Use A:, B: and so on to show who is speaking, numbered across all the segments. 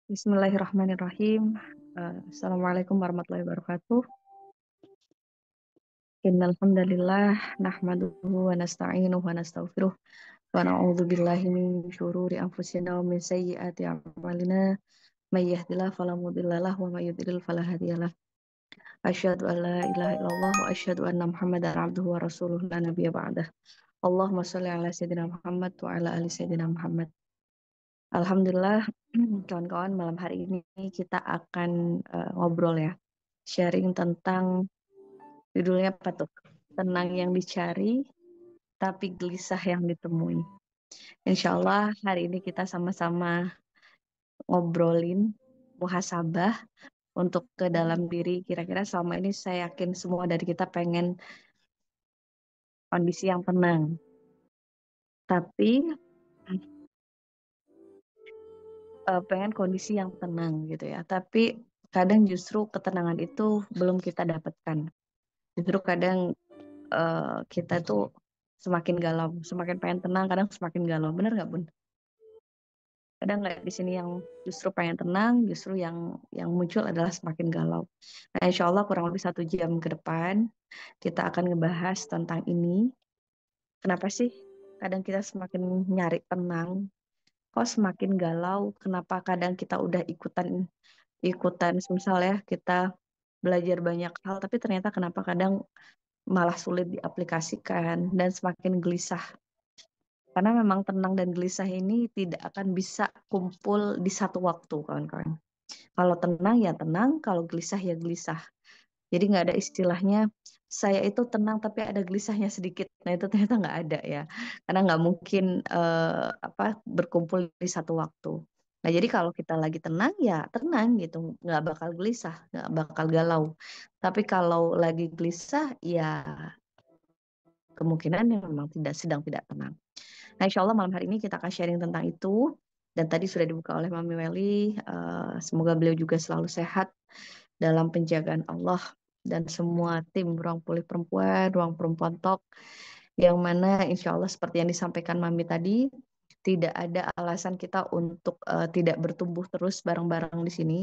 A: Bismillahirrahmanirrahim. Assalamualaikum warahmatullahi wabarakatuh. Innal hamdalillah nahmaduhu wa nasta'inuhu wa nastaghfiruh wa na'udzu billahi min syururi anfusina wa min sayyiati a'malina. May yahdihillahu fala mudhillalah wa may yudhlil fala hadiyalah. Asyhadu an la ilaha illallah wa asyhadu anna Muhammadan abduhu wa rasuluh la nabiyya ba'dah. Allahumma shalli ala sayyidina Muhammad wa ala ali sayyidina Muhammad. Alhamdulillah, kawan-kawan, malam hari ini kita akan ngobrol ya, sharing tentang judulnya apa tuh? Tenang yang dicari, tapi gelisah yang ditemui. Insya Allah hari ini kita sama-sama ngobrolin muhasabah untuk ke dalam diri. Kira-kira selama ini saya yakin semua dari kita pengen kondisi yang tenang. Tapi pengen kondisi yang tenang gitu ya. Tapi kadang justru ketenangan itu belum kita dapatkan. Justru kadang kita tuh semakin galau, semakin pengen tenang, kadang semakin galau. Bener nggak, Bun? Kadang nggak di sini yang justru pengen tenang, justru yang muncul adalah semakin galau. Nah, insya Allah kurang lebih 1 jam ke depan kita akan ngebahas tentang ini. Kenapa sih kadang kita semakin nyari tenang, kok semakin galau? Kenapa kadang kita udah ikutan, misal ya kita belajar banyak hal, tapi ternyata kenapa kadang malah sulit diaplikasikan dan semakin gelisah. Karena memang tenang dan gelisah ini tidak akan bisa kumpul di satu waktu, kawan-kawan. Kalau tenang ya tenang, kalau gelisah ya gelisah. Jadi nggak ada istilahnya saya itu tenang tapi ada gelisahnya sedikit. Nah itu ternyata nggak ada ya, karena nggak mungkin berkumpul di satu waktu. Nah jadi kalau kita lagi tenang ya tenang gitu, nggak bakal gelisah, nggak bakal galau. Tapi kalau lagi gelisah ya kemungkinan memang sedang tidak tenang. Nah, insya Allah malam hari ini kita akan sharing tentang itu. Dan tadi sudah dibuka oleh Mami Welly. Semoga beliau juga selalu sehat dalam penjagaan Allah dan semua tim Ruang Pulih Perempuan, Ruang Perempuan Talk. Yang mana insya Allah seperti yang disampaikan Mami tadi, tidak ada alasan kita untuk tidak bertumbuh terus bareng-bareng di sini.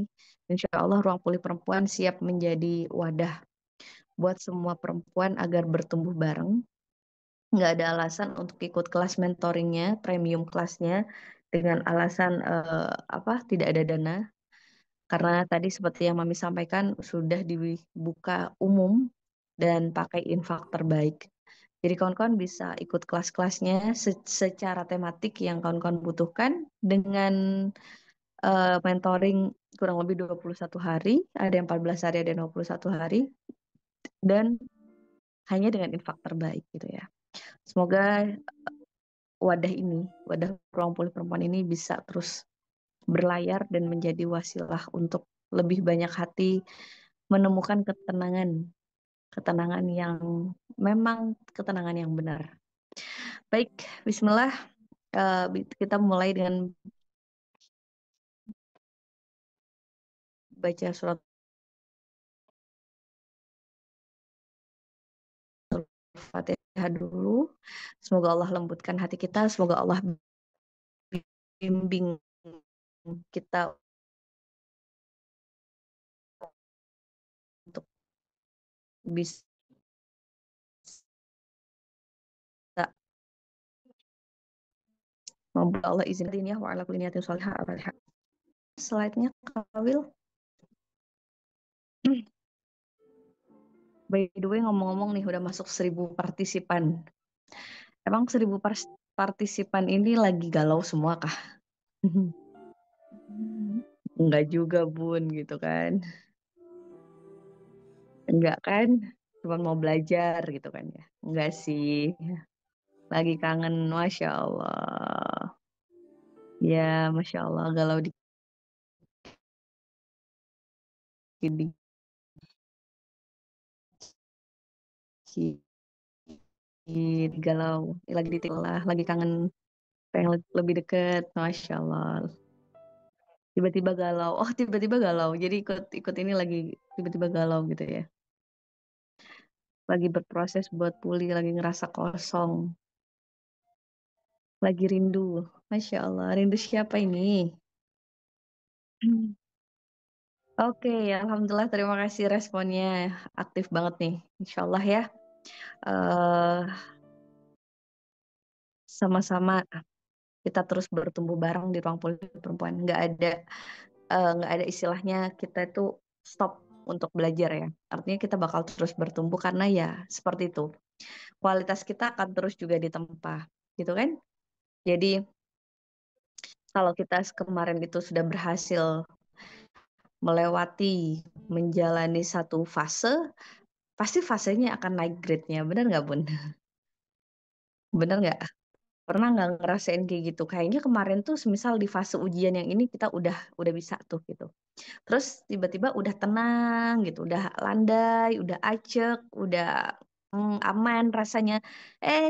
A: Insya Allah Ruang Pulih Perempuan siap menjadi wadah buat semua perempuan agar bertumbuh bareng. Nggak ada alasan untuk ikut kelas mentoringnya, premium kelasnya, dengan alasan tidak ada dana. Karena tadi seperti yang Mami sampaikan sudah dibuka umum dan pakai infak terbaik. Jadi kawan-kawan bisa ikut kelas-kelasnya secara tematik yang kawan-kawan butuhkan dengan mentoring kurang lebih 21 hari, ada yang 14 hari, ada yang 21 hari, dan hanya dengan infak terbaik gitu ya. Semoga wadah Ruang Pulih Perempuan ini bisa terus berlayar dan menjadi wasilah untuk lebih banyak hati menemukan ketenangan yang memang ketenangan yang benar. Baik, Bismillah, kita mulai dengan baca surat Fatihah dulu. Semoga Allah lembutkan hati kita, semoga Allah bimbing kita untuk bisa membuat Allah izin ya wa ala kulli niyatin shalihah. Slide-nya Kawil. By the way, ngomong-ngomong nih udah masuk 1.000 partisipan. Emang 1.000 partisipan ini lagi galau semua kah? Enggak juga, Bun, gitu kan. Enggak kan? Cuma mau belajar gitu kan ya. Enggak sih. Lagi kangen, Masya Allah. Ya, Masya Allah, galau dikit-dikit. Galau. Lagi lah, lagi kangen. Pengen lebih deket, Masya Allah. Tiba-tiba galau. Oh, tiba-tiba galau. Jadi ikut ini lagi tiba-tiba galau gitu ya. Lagi berproses buat pulih, lagi ngerasa kosong. Lagi rindu. Masya Allah, rindu siapa ini? Oke, alhamdulillah terima kasih responnya. Aktif banget nih. Insya Allah ya. eh Sama-sama kita terus bertumbuh bareng di ruang politik perempuan. Nggak ada istilahnya kita itu stop untuk belajar ya. Artinya kita bakal terus bertumbuh karena ya seperti itu. Kualitas kita akan terus juga ditempa, gitu kan? Jadi kalau kita kemarin itu sudah berhasil melewati, menjalani satu fase, pasti fasenya akan naik grade-nya. Benar nggak, Bun? Benar nggak? Pernah nggak ngerasain kayak gitu? Kayaknya kemarin tuh semisal di fase ujian yang ini kita udah bisa tuh gitu. Terus tiba-tiba udah tenang gitu, udah landai, udah acek, udah aman rasanya.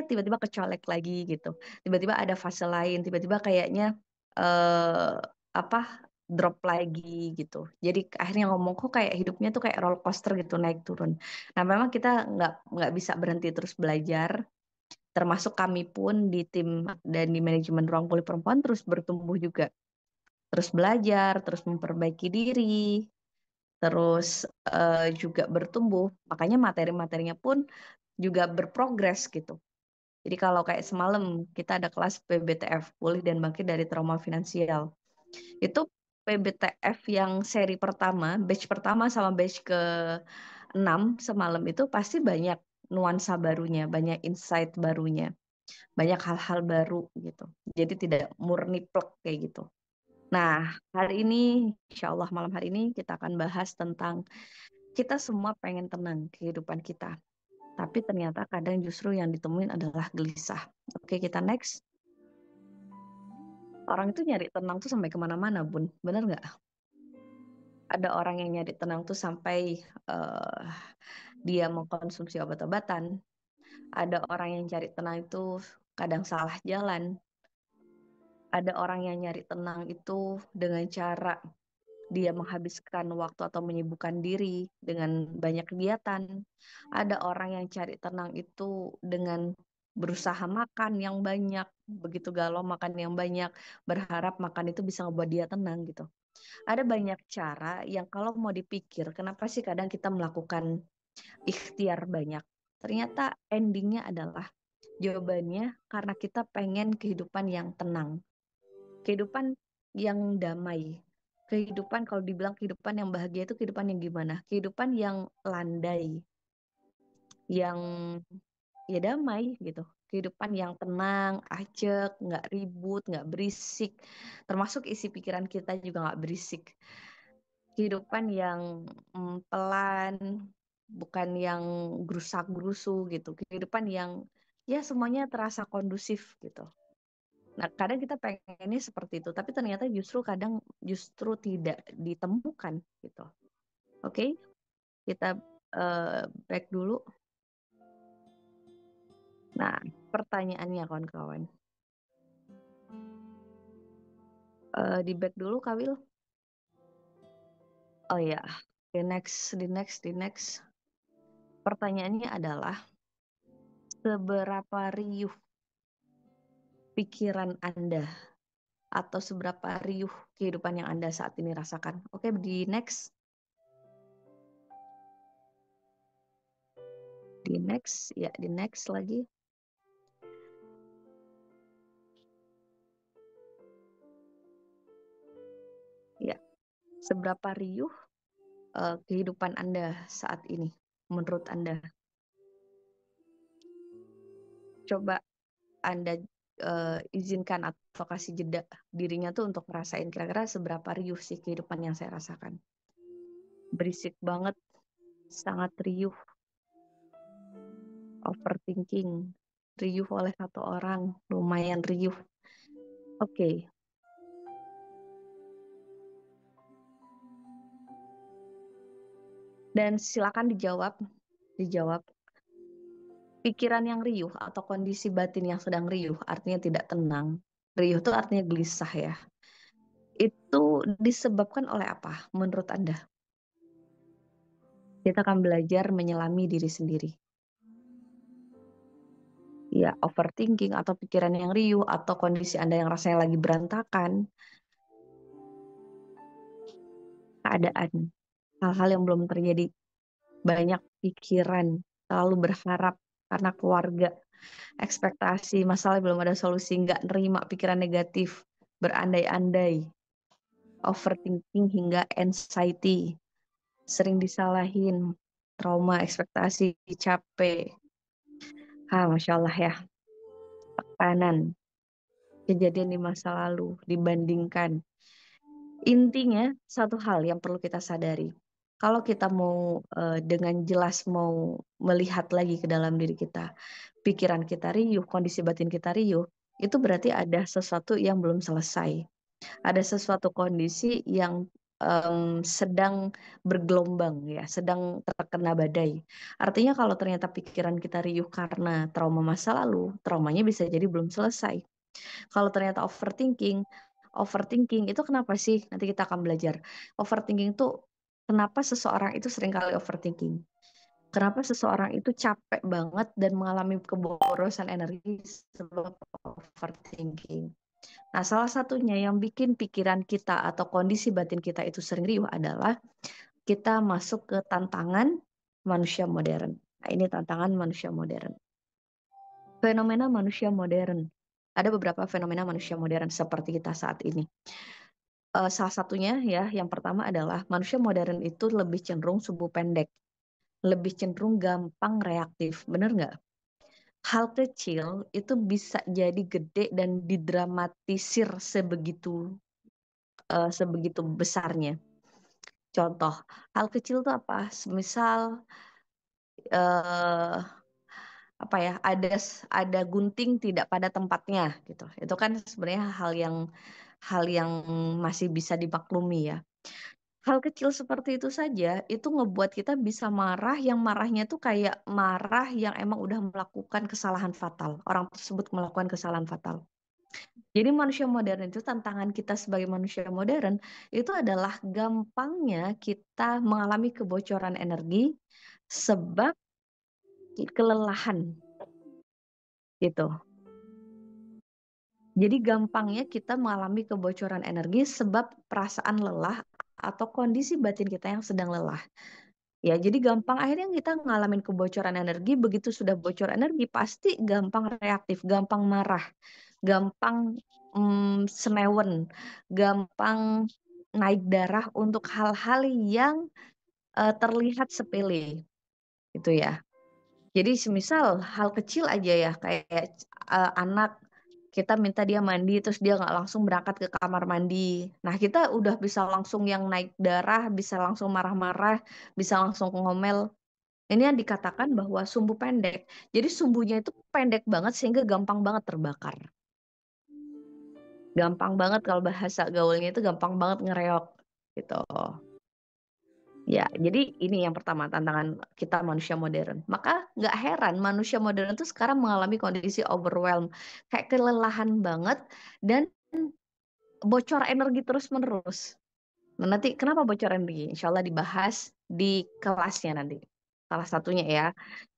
A: Tiba-tiba kecolek lagi gitu. Tiba-tiba ada fase lain, tiba-tiba kayaknya eh apa drop lagi gitu. Jadi akhirnya ngomong kok kayak hidupnya tuh kayak roller coaster gitu naik turun. Nah memang kita nggak bisa berhenti terus belajar. Termasuk kami pun di tim dan di manajemen ruang publik perempuan terus bertumbuh juga, terus belajar, terus memperbaiki diri, terus juga bertumbuh. Makanya materi-materinya pun juga berprogres gitu. Jadi kalau kayak semalam kita ada kelas PBTF, pulih dan bangkit dari trauma finansial. Itu PBTF yang seri pertama, batch pertama sama batch ke-6 semalam itu pasti banyak nuansa barunya, banyak insight barunya, banyak hal-hal baru gitu. Jadi tidak murni plek kayak gitu. Nah, hari ini, insya Allah malam hari ini kita akan bahas tentang kita semua pengen tenang kehidupan kita. Tapi ternyata kadang justru yang ditemuin adalah gelisah. Oke, kita next. Orang itu nyari tenang tuh sampai kemana-mana, Bun. Bener nggak? Ada orang yang nyari tenang tuh sampai eh, dia mengkonsumsi obat-obatan. Ada orang yang cari tenang itu kadang salah jalan. Ada orang yang nyari tenang itu dengan cara dia menghabiskan waktu atau menyibukkan diri dengan banyak kegiatan. Ada orang yang cari tenang itu dengan berusaha makan yang banyak, begitu galau makan yang banyak, berharap makan itu bisa ngebuat dia tenang gitu. Ada banyak cara yang kalau mau dipikir, kenapa sih kadang kita melakukan ikhtiar banyak? Ternyata endingnya adalah jawabannya karena kita pengen kehidupan yang tenang, kehidupan yang damai, kehidupan kalau dibilang kehidupan yang bahagia itu kehidupan yang gimana? Kehidupan yang landai, yang ya damai gitu. Kehidupan yang tenang, acek, nggak ribut, nggak berisik. Termasuk isi pikiran kita juga nggak berisik. Kehidupan yang pelan, bukan yang gerusak-gerusu gitu. Kehidupan yang ya semuanya terasa kondusif gitu. Nah, kadang kita pengennya seperti itu, tapi ternyata justru tidak ditemukan gitu. Oke, kita back dulu. Nah, pertanyaannya kawan-kawan. Di back dulu, Kawil. Oh ya, di next. Pertanyaannya adalah, seberapa riuh pikiran Anda atau seberapa riuh kehidupan yang Anda saat ini rasakan? Oke, di next. Ya, di next lagi. Ya, seberapa riuh kehidupan Anda saat ini menurut Anda? Coba Anda izinkan atau kasih jeda dirinya tuh untuk ngerasain kira-kira seberapa riuh sih kehidupan yang saya rasakan. Berisik banget, sangat riuh, overthinking, riuh oleh satu orang, lumayan riuh. Oke. Dan silakan dijawab. Pikiran yang riuh atau kondisi batin yang sedang riuh artinya tidak tenang. Riuh itu artinya gelisah ya. Itu disebabkan oleh apa menurut Anda? Kita akan belajar menyelami diri sendiri. Ya, overthinking atau pikiran yang riuh atau kondisi Anda yang rasanya lagi berantakan. keadaan, hal-hal yang belum terjadi, banyak pikiran, terlalu berharap karena keluarga, ekspektasi, masalah belum ada solusi, nggak nerima pikiran negatif, berandai-andai, overthinking hingga anxiety, sering disalahin, trauma, ekspektasi, capek. Masya Allah ya, tekanan, kejadian di masa lalu dibandingkan. Intinya satu hal yang perlu kita sadari. Kalau kita mau dengan jelas mau melihat lagi ke dalam diri kita, pikiran kita riuh, kondisi batin kita riuh, itu berarti ada sesuatu yang belum selesai. Ada sesuatu kondisi yang sedang bergelombang ya, sedang terkena badai. Artinya kalau ternyata pikiran kita riuh karena trauma masa lalu, traumanya bisa jadi belum selesai. Kalau ternyata overthinking itu kenapa sih? Nanti kita akan belajar. Overthinking itu kenapa seseorang itu seringkali overthinking? Kenapa seseorang itu capek banget dan mengalami keborosan energi sebab overthinking? Nah, salah satunya yang bikin pikiran kita atau kondisi batin kita itu sering riuh adalah kita masuk ke tantangan manusia modern. Nah, ini tantangan manusia modern. Fenomena manusia modern. Ada beberapa fenomena manusia modern seperti kita saat ini. Salah satunya ya, yang pertama adalah manusia modern itu lebih cenderung sumbu pendek, lebih cenderung gampang reaktif, bener nggak? Hal kecil itu bisa jadi gede dan didramatisir sebegitu besarnya. Contoh, hal kecil itu apa? Misal eh, apa ya? Ada gunting tidak pada tempatnya gitu. Itu kan sebenarnya hal yang masih bisa dimaklumi ya. Hal kecil seperti itu saja itu ngebuat kita bisa marah, yang marahnya tuh kayak marah yang emang udah melakukan kesalahan fatal. Orang tersebut melakukan kesalahan fatal. Jadi manusia modern itu, tantangan kita sebagai manusia modern itu adalah gampangnya kita mengalami kebocoran energi sebab kelelahan gitu. Jadi gampangnya kita mengalami kebocoran energi sebab perasaan lelah atau kondisi batin kita yang sedang lelah. Ya, jadi gampang akhirnya kita ngalamin kebocoran energi, begitu sudah bocor energi pasti gampang reaktif, gampang marah, gampang senewen, gampang naik darah untuk hal-hal yang terlihat sepele, gitu ya. Jadi semisal hal kecil aja ya, kayak anak kita minta dia mandi terus dia nggak langsung berangkat ke kamar mandi. Nah, kita udah bisa langsung yang naik darah, bisa langsung marah-marah, bisa langsung ngomel. Ini yang dikatakan bahwa sumbu pendek. Jadi sumbunya itu pendek banget sehingga gampang banget terbakar. Gampang banget, kalau bahasa gaulnya itu gampang banget ngereok gitu. Ya, jadi ini yang pertama tantangan kita manusia modern. Maka nggak heran manusia modern itu sekarang mengalami kondisi overwhelm, kayak kelelahan banget dan bocor energi terus-menerus. Nah, nanti kenapa bocor energi? Insya Allah dibahas di kelasnya nanti. Salah satunya ya,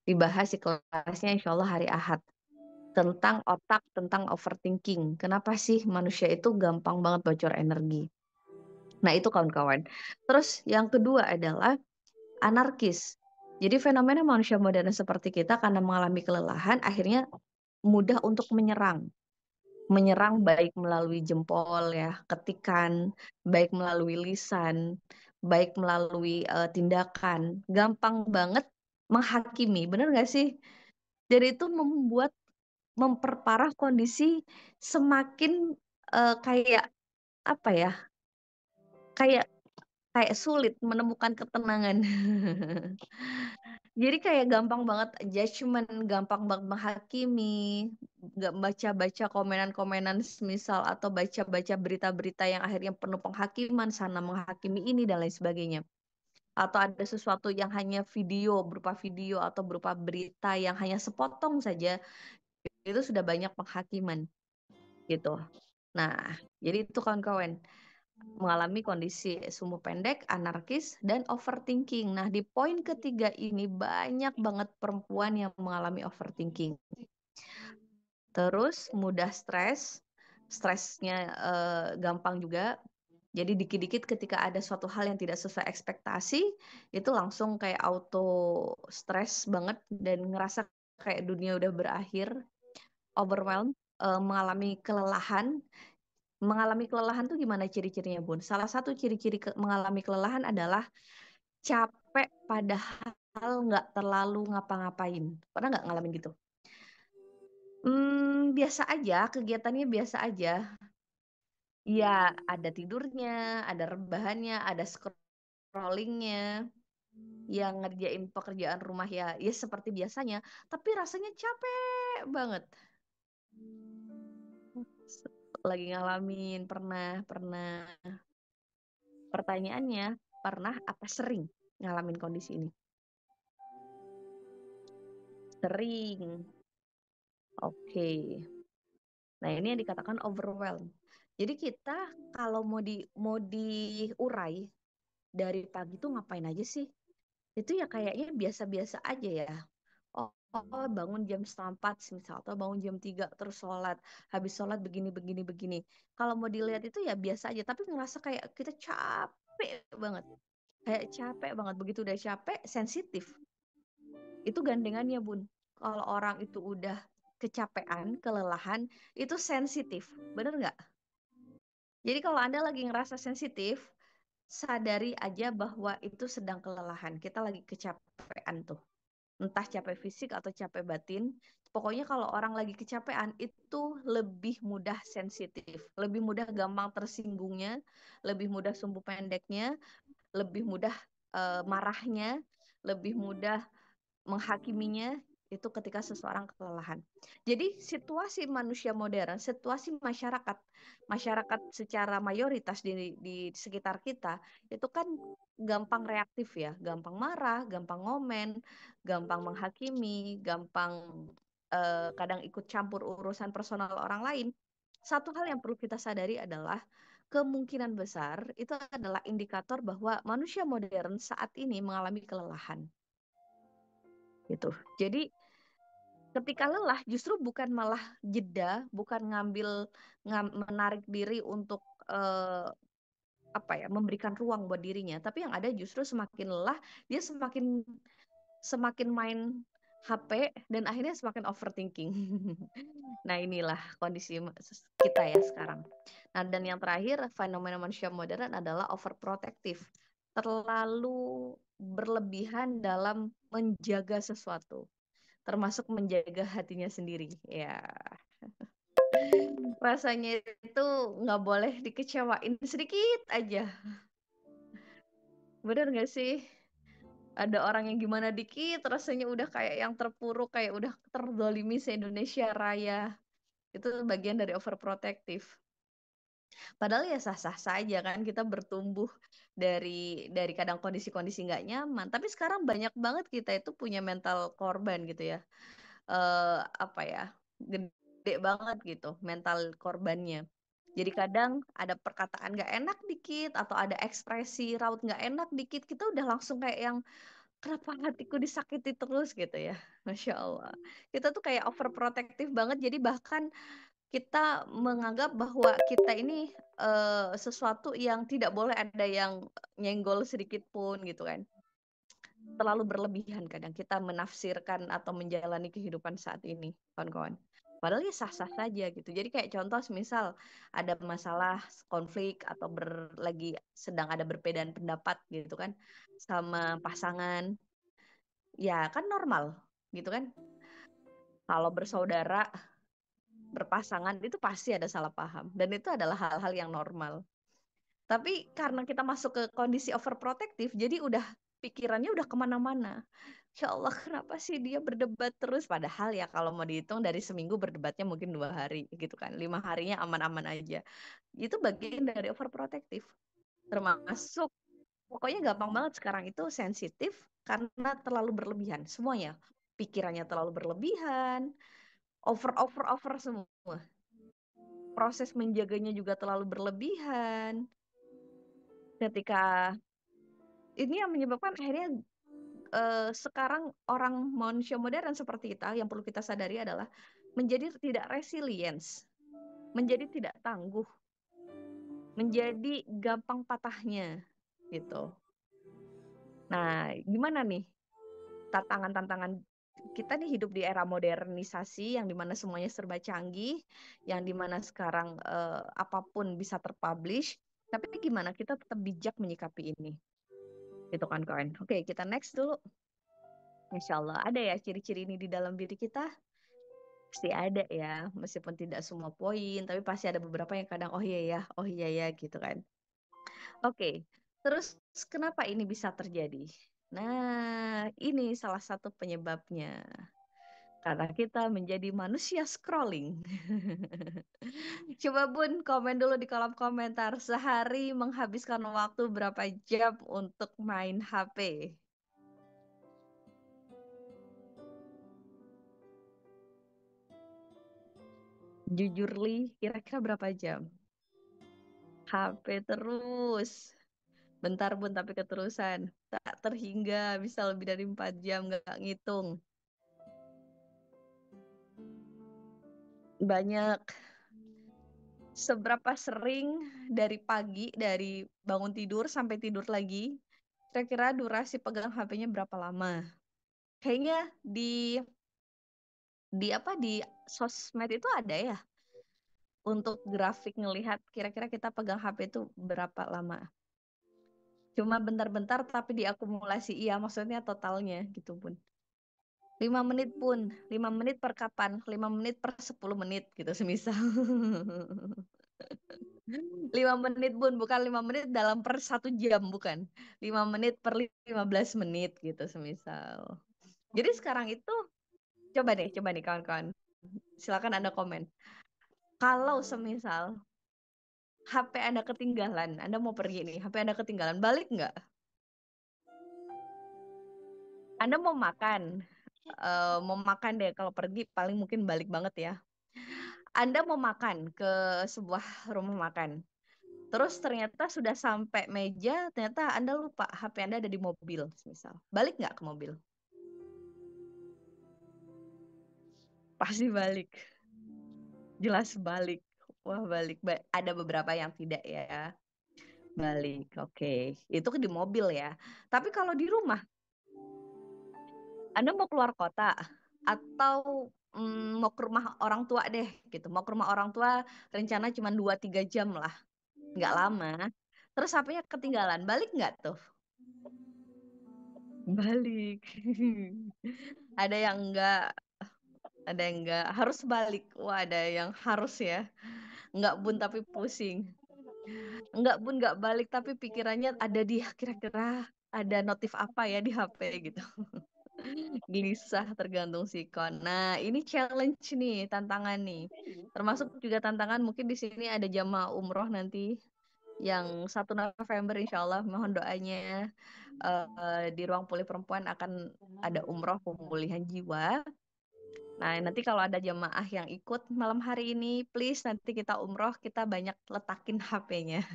A: dibahas di kelasnya insya Allah hari Ahad. Tentang otak, tentang overthinking. Kenapa sih manusia itu gampang banget bocor energi? Nah, itu kawan-kawan. Terus yang kedua adalah anarkis. Jadi fenomena manusia modern seperti kita karena mengalami kelelahan akhirnya mudah untuk menyerang. Menyerang baik melalui jempol ya, ketikan, baik melalui lisan, baik melalui tindakan. Gampang banget menghakimi, bener nggak sih? Dan itu memperparah kondisi semakin kayak apa ya? Kayak kayak sulit menemukan ketenangan. Jadi kayak gampang banget judgement, gampang banget menghakimi, nggak baca-baca komenan-komenan misal atau baca-baca berita-berita yang akhirnya penuh penghakiman, sana menghakimi ini dan lain sebagainya. Atau ada sesuatu yang hanya berupa video atau berupa berita yang hanya sepotong saja, itu sudah banyak penghakiman gitu. Nah, jadi itu kawan-kawan mengalami kondisi sumbu pendek, anarkis, dan overthinking. Nah, di poin ketiga ini banyak banget perempuan yang mengalami overthinking. Terus mudah stres, stresnya gampang juga. Jadi dikit-dikit ketika ada suatu hal yang tidak sesuai ekspektasi, itu langsung kayak auto stres banget dan ngerasa kayak dunia udah berakhir, overwhelmed, mengalami kelelahan. Mengalami kelelahan tuh gimana ciri-cirinya, Bun? Salah satu ciri-ciri mengalami kelelahan adalah capek padahal nggak terlalu ngapa-ngapain. Pernah nggak ngalamin gitu? Biasa aja, kegiatannya biasa aja. Ya, ada tidurnya, ada rebahannya, ada scrollingnya, yang ngerjain pekerjaan rumah ya seperti biasanya, tapi rasanya capek banget. Lagi ngalamin, pernah. Pertanyaannya, pernah apa sering ngalamin kondisi ini? Sering. Oke. Nah, ini yang dikatakan overwhelm. Jadi kita kalau mau diurai dari pagi tuh ngapain aja sih? Itu ya kayaknya biasa-biasa aja ya. Bangun jam 4 misal, atau bangun jam 3 terus sholat. Habis sholat begini. Kalau mau dilihat itu ya biasa aja, tapi ngerasa kayak kita capek banget. Kayak capek banget, begitu udah capek, sensitif. Itu gandengannya, Bun. Kalau orang itu udah kecapean, kelelahan, itu sensitif. Bener nggak? Jadi kalau Anda lagi ngerasa sensitif, sadari aja bahwa itu sedang kelelahan. Kita lagi kecapean tuh. Entah capek fisik atau capek batin. Pokoknya kalau orang lagi kecapean itu lebih mudah sensitif, lebih mudah gampang tersinggungnya, lebih mudah sumbu pendeknya, lebih mudah marahnya, lebih mudah menghakiminya itu ketika seseorang kelelahan. Jadi situasi manusia modern, situasi masyarakat secara mayoritas di sekitar kita itu kan gampang reaktif ya, gampang marah, gampang ngomen, gampang menghakimi, gampang kadang ikut campur urusan personal orang lain. Satu hal yang perlu kita sadari adalah kemungkinan besar itu adalah indikator bahwa manusia modern saat ini mengalami kelelahan gitu. Jadi ketika lelah justru bukan malah jeda, bukan menarik diri untuk apa ya, memberikan ruang buat dirinya, tapi yang ada justru semakin lelah dia semakin semakin main HP dan akhirnya semakin overthinking. Nah, inilah kondisi kita ya sekarang. Nah, dan yang terakhir, fenomena manusia modern adalah overprotective. Terlalu berlebihan dalam menjaga sesuatu, termasuk menjaga hatinya sendiri. Ya, rasanya itu nggak boleh dikecewain sedikit aja. Bener nggak sih? Ada orang yang gimana dikit, rasanya udah kayak yang terpuruk, kayak udah terzolimi se-Indonesia Raya. Itu bagian dari overprotective. Padahal ya sah-sah saja kan kita bertumbuh dari kadang kondisi-kondisi nggak nyaman. Tapi sekarang banyak banget kita itu punya mental korban gitu ya. Apa ya, gede banget gitu mental korbannya. Jadi kadang ada perkataan nggak enak dikit atau ada ekspresi raut nggak enak dikit, kita udah langsung kayak yang kenapa hatiku disakiti terus gitu ya. Masya Allah. Kita tuh kayak overprotective banget. Jadi bahkan kita menganggap bahwa kita ini sesuatu yang tidak boleh ada yang nyenggol sedikit pun gitu kan. Terlalu berlebihan kadang kita menafsirkan atau menjalani kehidupan saat ini, kawan-kawan. Padahal ya sah-sah saja gitu. Jadi kayak contoh misal ada masalah konflik atau lagi sedang ada perbedaan pendapat gitu kan sama pasangan, ya kan normal gitu kan. Kalau bersaudara, berpasangan itu pasti ada salah paham dan itu adalah hal-hal yang normal. Tapi karena kita masuk ke kondisi overprotective, jadi udah pikirannya udah kemana-mana. Ya Allah, kenapa sih dia berdebat terus? Padahal ya kalau mau dihitung dari seminggu berdebatnya mungkin 2 hari gitu kan. 5 harinya aman-aman aja. Itu bagian dari overprotective. Termasuk, pokoknya gampang banget sekarang itu sensitif karena terlalu berlebihan. Semuanya. Pikirannya terlalu berlebihan, over semua. Proses menjaganya juga terlalu berlebihan. Ketika ini yang menyebabkan akhirnya sekarang orang manusia modern seperti kita yang perlu kita sadari adalah menjadi tidak resilience, menjadi tidak tangguh. menjadi gampang patahnya gitu. Nah, gimana nih tantangan-tantangan kita nih hidup di era modernisasi yang dimana semuanya serba canggih, yang dimana sekarang apapun bisa terpublish, tapi gimana kita tetap bijak menyikapi ini, gitu kan kawan. Oke, kita next dulu. Insya Allah ada ya ciri-ciri ini di dalam diri kita, pasti ada ya, meskipun tidak semua poin, tapi pasti ada beberapa yang kadang oh iya ya gitu kan. Oke, terus kenapa ini bisa terjadi? Nah, ini salah satu penyebabnya. Karena kita menjadi manusia scrolling. Coba Bun, komen dulu di kolom komentar. Sehari menghabiskan waktu berapa jam untuk main HP? Jujur Li, kira-kira berapa jam? HP terus. Bentar Bun, tapi keterusan. Tak terhingga, bisa lebih dari 4 jam, nggak ngitung. Banyak. Seberapa sering dari pagi, dari bangun tidur sampai tidur lagi, kira-kira durasi pegang HP-nya berapa lama? Kayaknya di apa di sosmed itu ada ya untuk grafik ngelihat kira-kira kita pegang HP itu berapa lama. Cuma bentar-bentar tapi diakumulasi. Iya, maksudnya totalnya gitu pun. 5 menit pun, 5 menit per kapan? 5 menit per 10 menit gitu semisal. 5 menit Bun, bukan 5 menit dalam per 1 jam, bukan. 5 menit per 15 menit gitu semisal. Jadi sekarang itu, coba nih kawan-kawan. Silakan Anda komen. Kalau semisal HP Anda ketinggalan, Anda mau pergi nih, HP Anda ketinggalan, balik nggak? Anda mau makan deh, kalau pergi paling mungkin balik banget ya. Anda mau makan ke sebuah rumah makan. Terus ternyata sudah sampai meja, ternyata Anda lupa HP Anda ada di mobil, misal. Balik nggak ke mobil? Pasti balik. Jelas balik. Wah, balik. Ada beberapa yang tidak ya. Balik. Oke. Itu di mobil ya. Tapi kalau di rumah, Anda mau keluar kota atau mau ke rumah orang tua deh gitu. Mau ke rumah orang tua rencana cuma 2-3 jam lah. Nggak lama. Terus HP-nya ketinggalan. Balik nggak tuh? Balik. Ada yang enggak, ada yang enggak harus balik. Wah, ada yang harus ya. Enggak Bun tapi pusing. Enggak Bun enggak balik tapi pikirannya ada di kira-kira ada notif apa ya di HP gitu. Gelisah tergantung sikon. Nah, ini challenge nih, tantangan nih. Termasuk juga tantangan mungkin di sini ada jamaah umroh nanti yang 1 November insya Allah mohon doanya di ruang pulih perempuan akan ada umroh pemulihan jiwa. Nah, nanti kalau ada jemaah yang ikut malam hari ini, please nanti kita umroh, kita banyak letakin HP-nya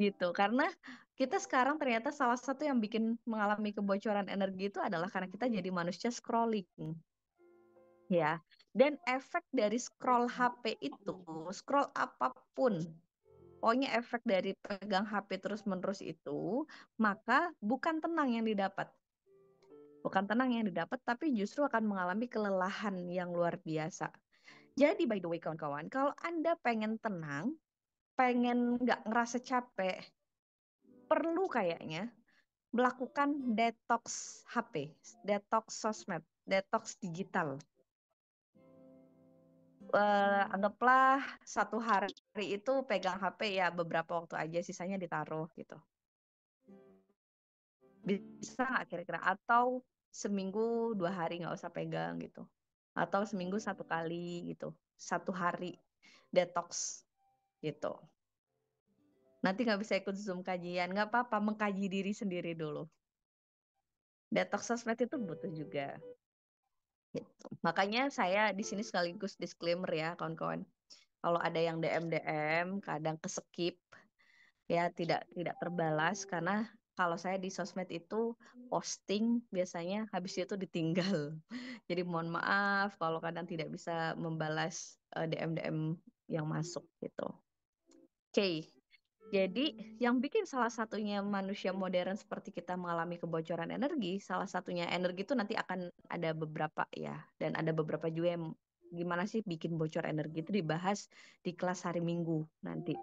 A: gitu. Karena kita sekarang ternyata salah satu yang bikin mengalami kebocoran energi itu adalah karena kita jadi manusia scrolling ya. Dan efek dari scroll HP itu, scroll apapun, pokoknya efek dari pegang HP terus-menerus itu, maka bukan tenang yang didapat. Bukan tenang yang didapat, tapi justru akan mengalami kelelahan yang luar biasa. Jadi by the way kawan-kawan, kalau Anda pengen tenang, pengen nggak ngerasa capek, perlu kayaknya melakukan detox HP, detox sosmed, detox digital. Anggaplah 1 hari itu pegang HP ya beberapa waktu aja, sisanya ditaruh gitu. Bisa nggak kira-kira? Atau seminggu 2 hari nggak usah pegang gitu. Atau seminggu 1 kali gitu. 1 hari detox gitu. Nanti nggak bisa ikut Zoom kajian, nggak apa-apa, mengkaji diri sendiri dulu. Detox sosmed itu butuh juga. Gitu. Makanya saya di sini sekaligus disclaimer ya kawan-kawan. Kalau ada yang DM kadang keskip ya tidak terbalas karena kalau saya di sosmed itu posting biasanya habis itu ditinggal. Jadi mohon maaf kalau kadang tidak bisa membalas DM-DM yang masuk gitu. Oke, jadi yang bikin salah satunya manusia modern seperti kita mengalami kebocoran energi, salah satunya energi itu nanti akan ada beberapa ya, dan ada beberapa juga yang gimana sih bikin bocor energi itu dibahas di kelas hari Minggu nanti.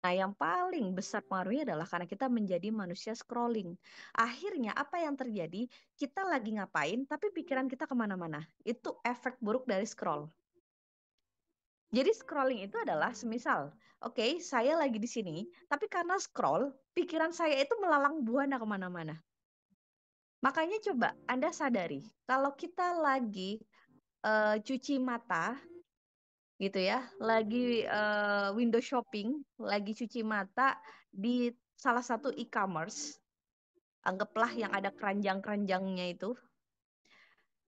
A: Nah, yang paling besar pengaruhnya adalah karena kita menjadi manusia scrolling. Akhirnya apa yang terjadi? Kita lagi ngapain, tapi pikiran kita kemana-mana. Itu efek buruk dari scroll. Jadi scrolling itu adalah semisal, oke, saya lagi di sini, tapi karena scroll, pikiran saya itu melalang buana kemana-mana. Makanya coba Anda sadari, kalau kita lagi cuci mata, gitu ya, lagi window shopping, lagi cuci mata di salah satu e-commerce, anggaplah yang ada keranjang-keranjangnya itu,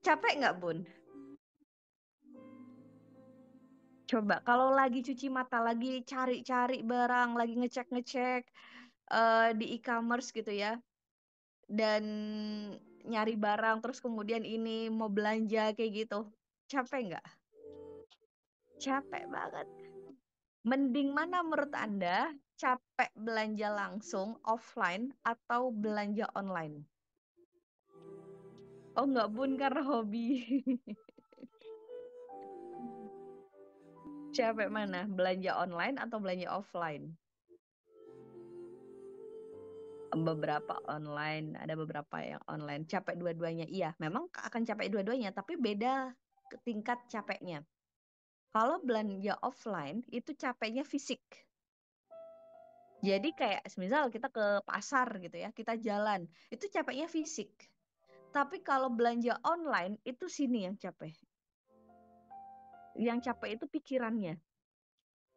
A: capek nggak Bun? Coba kalau lagi cuci mata, lagi cari-cari barang, lagi ngecek-ngecek di e-commerce gitu ya, dan nyari barang, terus kemudian ini mau belanja kayak gitu, capek nggak? Capek banget. Mending mana menurut Anda? Capek belanja langsung offline atau belanja online? Oh nggak Bun, karena hobi. Capek mana? Belanja online atau belanja offline? Beberapa online, ada beberapa yang online. Capek dua-duanya. Iya, memang akan capek dua-duanya, tapi beda tingkat capeknya. Kalau belanja offline, itu capeknya fisik. Jadi kayak misal kita ke pasar gitu ya, kita jalan, itu capeknya fisik. Tapi kalau belanja online, itu sini yang capek. Yang capek itu pikirannya.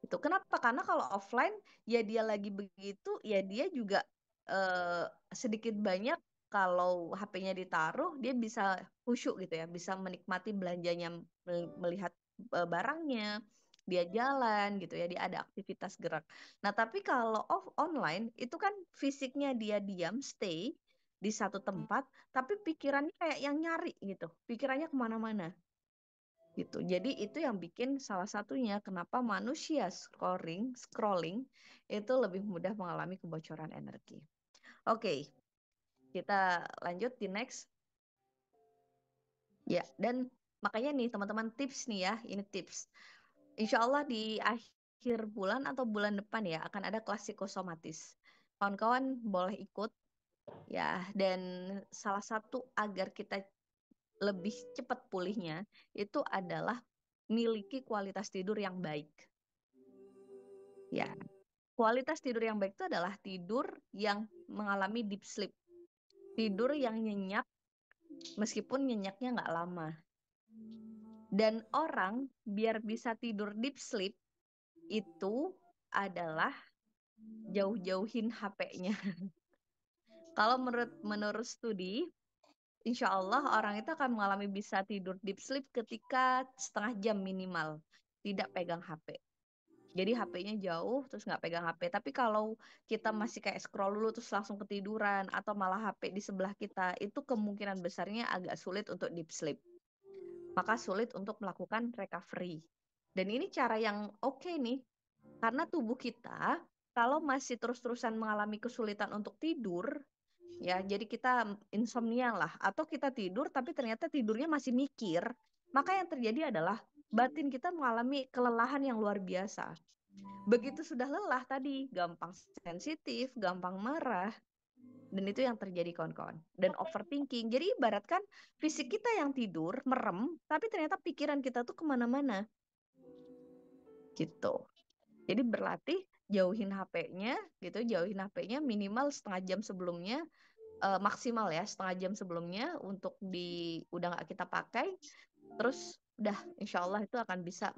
A: Itu kenapa? Karena kalau offline ya dia lagi begitu, ya dia juga eh, sedikit banyak kalau HP-nya ditaruh dia bisa khusyuk gitu ya, bisa menikmati belanjanya, melihat barangnya, dia jalan gitu ya, dia ada aktivitas gerak. Nah, tapi kalau online itu kan fisiknya dia diam, stay di satu tempat, tapi pikirannya kayak yang nyari gitu, pikirannya kemana-mana gitu. Jadi itu yang bikin salah satunya kenapa manusia scrolling itu lebih mudah mengalami kebocoran energi. Oke, kita lanjut di next. Ya, dan makanya nih teman-teman tips nih ya, ini tips. Insya Allah di akhir bulan atau bulan depan ya akan ada kelas psikosomatis. Kawan-kawan boleh ikut ya, dan salah satu agar kita lebih cepat pulihnya itu adalah miliki kualitas tidur yang baik. Ya, kualitas tidur yang baik itu adalah tidur yang mengalami deep sleep. Tidur yang nyenyak meskipun nyenyaknya nggak lama. Dan orang biar bisa tidur deep sleep itu adalah jauh-jauhin HP-nya. Kalau menurut studi, insya Allah orang itu akan mengalami bisa tidur deep sleep ketika setengah jam minimal tidak pegang HP. Jadi HP-nya jauh terus nggak pegang HP. Tapi kalau kita masih kayak scroll dulu terus langsung ketiduran atau malah HP di sebelah kita, itu kemungkinan besarnya agak sulit untuk deep sleep. Maka sulit untuk melakukan recovery. Dan ini cara yang oke nih, karena tubuh kita kalau masih terus-terusan mengalami kesulitan untuk tidur, ya jadi kita insomnia lah, atau kita tidur tapi ternyata tidurnya masih mikir, maka yang terjadi adalah batin kita mengalami kelelahan yang luar biasa. Begitu sudah lelah tadi, gampang sensitif, gampang marah, dan itu yang terjadi kawan-kawan. Dan overthinking. Jadi ibaratkan fisik kita yang tidur, merem, tapi ternyata pikiran kita tuh kemana-mana. Gitu. Jadi berlatih, jauhin HP-nya, gitu, jauhin HP-nya minimal setengah jam sebelumnya, maksimal ya, setengah jam sebelumnya untuk udah nggak kita pakai, terus udah, insya Allah itu akan bisa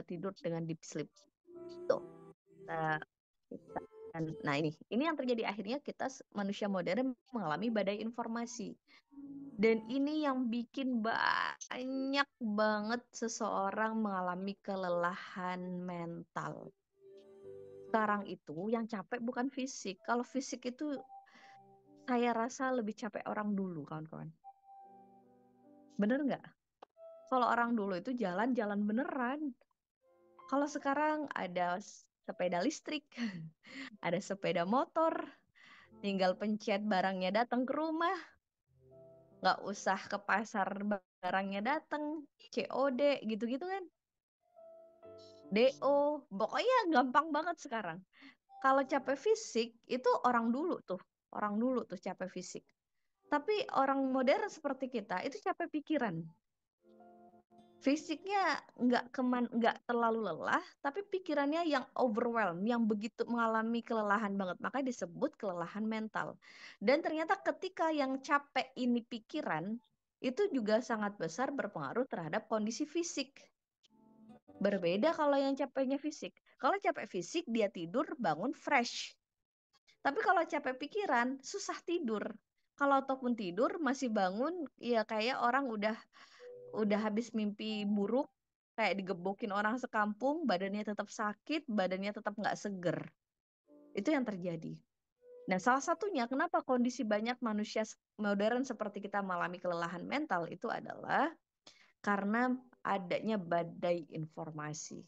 A: tidur dengan deep sleep. Tuh. Nah, nah ini yang terjadi akhirnya kita manusia modern mengalami badai informasi. Dan ini yang bikin banyak banget seseorang mengalami kelelahan mental. Sekarang itu yang capek bukan fisik. Kalau fisik itu saya rasa lebih capek orang dulu, kawan-kawan. Bener nggak? Kalau orang dulu itu jalan-jalan beneran. Kalau sekarang ada sepeda listrik, ada sepeda motor, tinggal pencet barangnya datang ke rumah, nggak usah ke pasar barangnya datang, COD gitu-gitu kan, DO, pokoknya gampang banget sekarang. Kalau capek fisik itu orang dulu tuh capek fisik. Tapi orang modern seperti kita itu capek pikiran. Fisiknya nggak terlalu lelah, tapi pikirannya yang overwhelm, yang begitu mengalami kelelahan banget. Makanya disebut kelelahan mental. Dan ternyata ketika yang capek ini pikiran, itu juga sangat besar berpengaruh terhadap kondisi fisik. Berbeda kalau yang capeknya fisik. Kalau capek fisik, dia tidur, bangun fresh. Tapi kalau capek pikiran, susah tidur. Kalau ataupun tidur, masih bangun, ya kayak orang udah habis mimpi buruk, kayak digebokin orang sekampung, badannya tetap sakit, badannya tetap nggak seger. Itu yang terjadi. Nah, salah satunya kenapa kondisi banyak manusia modern seperti kita mengalami kelelahan mental itu adalah karena adanya badai informasi.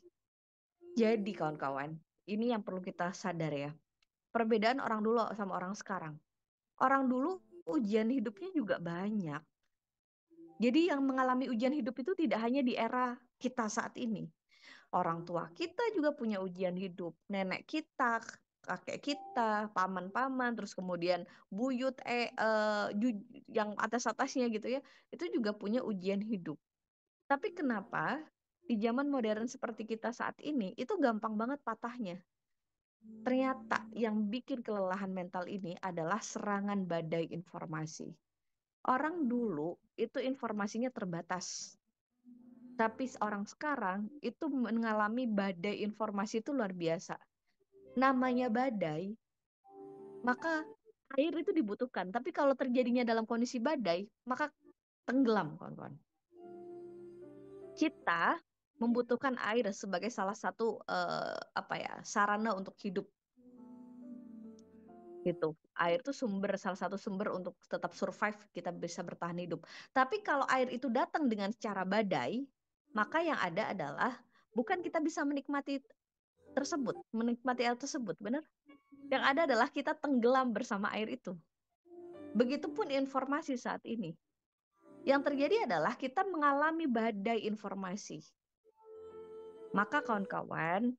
A: Jadi kawan-kawan, ini yang perlu kita sadar ya. Perbedaan orang dulu sama orang sekarang. Orang dulu ujian hidupnya juga banyak. Jadi yang mengalami ujian hidup itu tidak hanya di era kita saat ini. Orang tua kita juga punya ujian hidup. Nenek kita, kakek kita, paman-paman, terus kemudian buyut yang atas-atasnya gitu ya. Itu juga punya ujian hidup. Tapi kenapa di zaman modern seperti kita saat ini itu gampang banget patahnya? Ternyata yang bikin kelelahan mental ini adalah serangan badai informasi. Orang dulu itu informasinya terbatas. Tapi orang sekarang itu mengalami badai informasi itu luar biasa. Namanya badai, maka air itu dibutuhkan. Tapi kalau terjadinya dalam kondisi badai, maka tenggelam, kawan-kawan. Kita membutuhkan air sebagai salah satu sarana untuk hidup. Gitu. Air itu salah satu sumber untuk tetap survive, kita bisa bertahan hidup. Tapi kalau air itu datang dengan cara badai, maka yang ada adalah bukan kita bisa menikmati air tersebut, benar? Yang ada adalah kita tenggelam bersama air itu. Begitupun informasi saat ini. Yang terjadi adalah kita mengalami badai informasi. Maka kawan-kawan,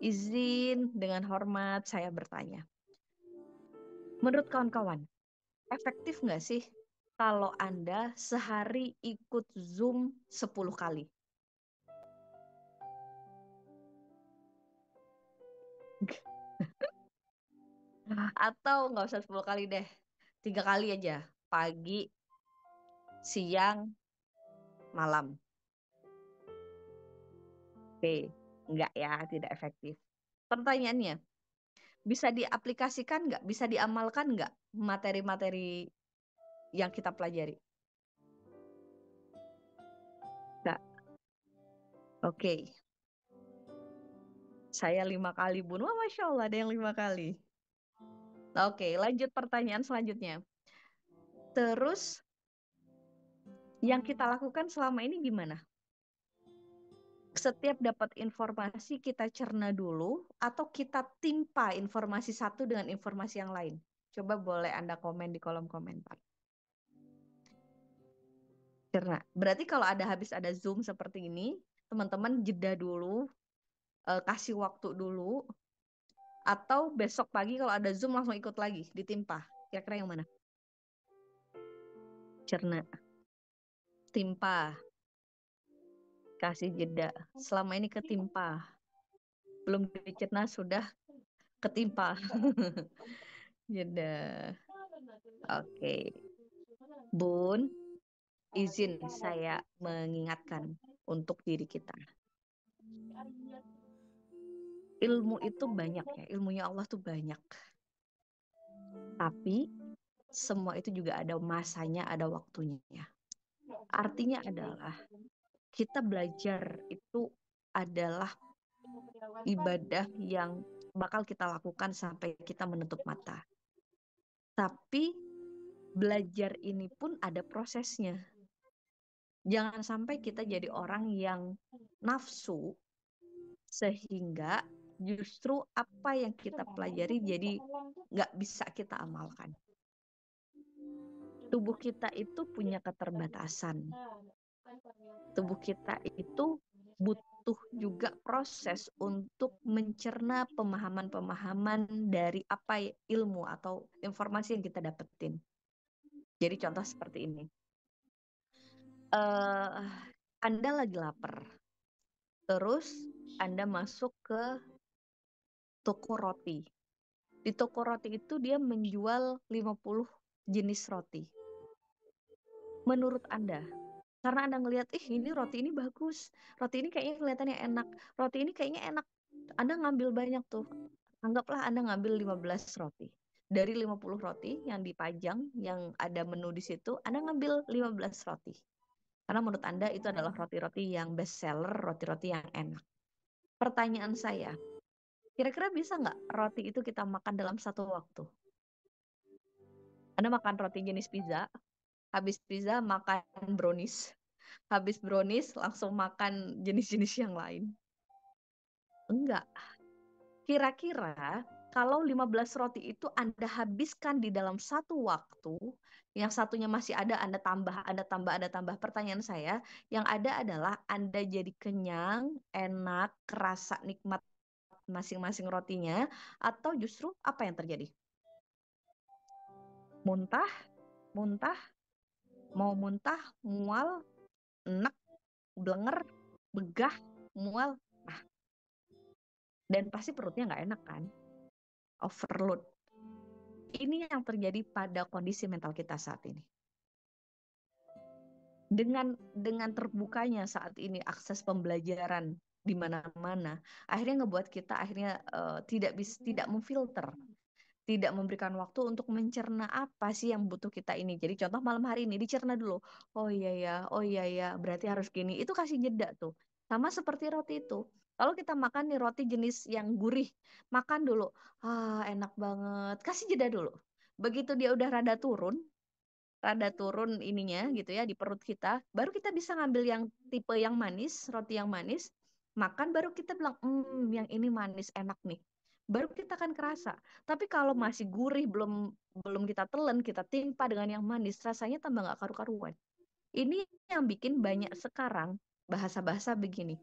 A: izin dengan hormat saya bertanya. Menurut kawan-kawan, efektif nggak sih kalau Anda sehari ikut Zoom 10 kali? Atau nggak usah 10 kali deh, 3 kali aja. Pagi, siang, malam. Oke, nggak ya, tidak efektif. Pertanyaannya, bisa diaplikasikan nggak? Bisa diamalkan nggak materi-materi yang kita pelajari? Nggak. Oke, saya 5 kali, Bun. Wah, Masya Allah, ada yang 5 kali. Oke, lanjut pertanyaan selanjutnya. Terus, yang kita lakukan selama ini gimana? Setiap dapat informasi kita cerna dulu atau kita timpa informasi satu dengan informasi yang lain? Coba boleh Anda komen di kolom komentar. Cerna. Berarti kalau habis ada Zoom seperti ini, teman-teman jeda dulu, kasih waktu dulu, atau besok pagi kalau ada Zoom langsung ikut lagi, ditimpa. Kira-kira yang mana? Cerna. Timpa. Kasih jeda. Selama ini ketimpa. Belum dicerna sudah ketimpa. Jeda. Oke. Bun, izin saya mengingatkan untuk diri kita. Ilmu itu banyak ya, ilmunya Allah tuh banyak. Tapi semua itu juga ada masanya, ada waktunya. Artinya adalah kita belajar itu adalah ibadah yang bakal kita lakukan sampai kita menutup mata. Tapi belajar ini pun ada prosesnya. Jangan sampai kita jadi orang yang nafsu sehingga justru apa yang kita pelajari jadi nggak bisa kita amalkan. Tubuh kita itu punya keterbatasan. Tubuh kita itu butuh juga proses untuk mencerna pemahaman-pemahaman dari apa ilmu atau informasi yang kita dapetin. Jadi contoh seperti ini. Anda lagi lapar. Terus Anda masuk ke toko roti. Di toko roti itu dia menjual 50 jenis roti. Menurut Anda, karena Anda ngelihat, ini roti ini bagus, roti ini kayaknya kelihatannya enak, roti ini kayaknya enak, Anda ngambil banyak tuh. Anggaplah Anda ngambil 15 roti. Dari 50 roti yang dipajang, yang ada menu di situ, Anda ngambil 15 roti. Karena menurut Anda itu adalah roti-roti yang best seller, roti-roti yang enak. Pertanyaan saya, kira-kira bisa nggak roti itu kita makan dalam satu waktu? Anda makan roti jenis pizza, habis pizza makan brownies. Habis brownies langsung makan jenis-jenis yang lain. Enggak. Kira-kira kalau 15 roti itu Anda habiskan di dalam satu waktu, yang satunya masih ada, Anda tambah, Anda tambah, Anda tambah. Pertanyaan saya, yang ada adalah Anda jadi kenyang, enak, kerasa nikmat masing-masing rotinya, atau justru apa yang terjadi? Muntah, muntah, mau muntah, mual, enak, blenger, begah, mual. Nah, dan pasti perutnya nggak enak kan? Overload. Ini yang terjadi pada kondisi mental kita saat ini. Dengan terbukanya saat ini akses pembelajaran di mana-mana, akhirnya ngebuat kita tidak memfilter, tidak memberikan waktu untuk mencerna apa sih yang butuh kita ini. Jadi contoh malam hari ini dicerna dulu. Oh iya ya, berarti harus gini. Itu kasih jeda tuh. Sama seperti roti itu. Kalau kita makan nih roti jenis yang gurih, makan dulu. Enak banget. Kasih jeda dulu. Begitu dia udah rada turun ininya gitu ya di perut kita, baru kita bisa ngambil yang tipe yang manis, roti yang manis, makan baru kita bilang, yang ini manis enak nih. Baru kita akan kerasa. Tapi kalau masih gurih, belum belum kita telan, kita timpa dengan yang manis, rasanya tambah nggak karu-karuan. Ini yang bikin banyak sekarang bahasa-bahasa begini.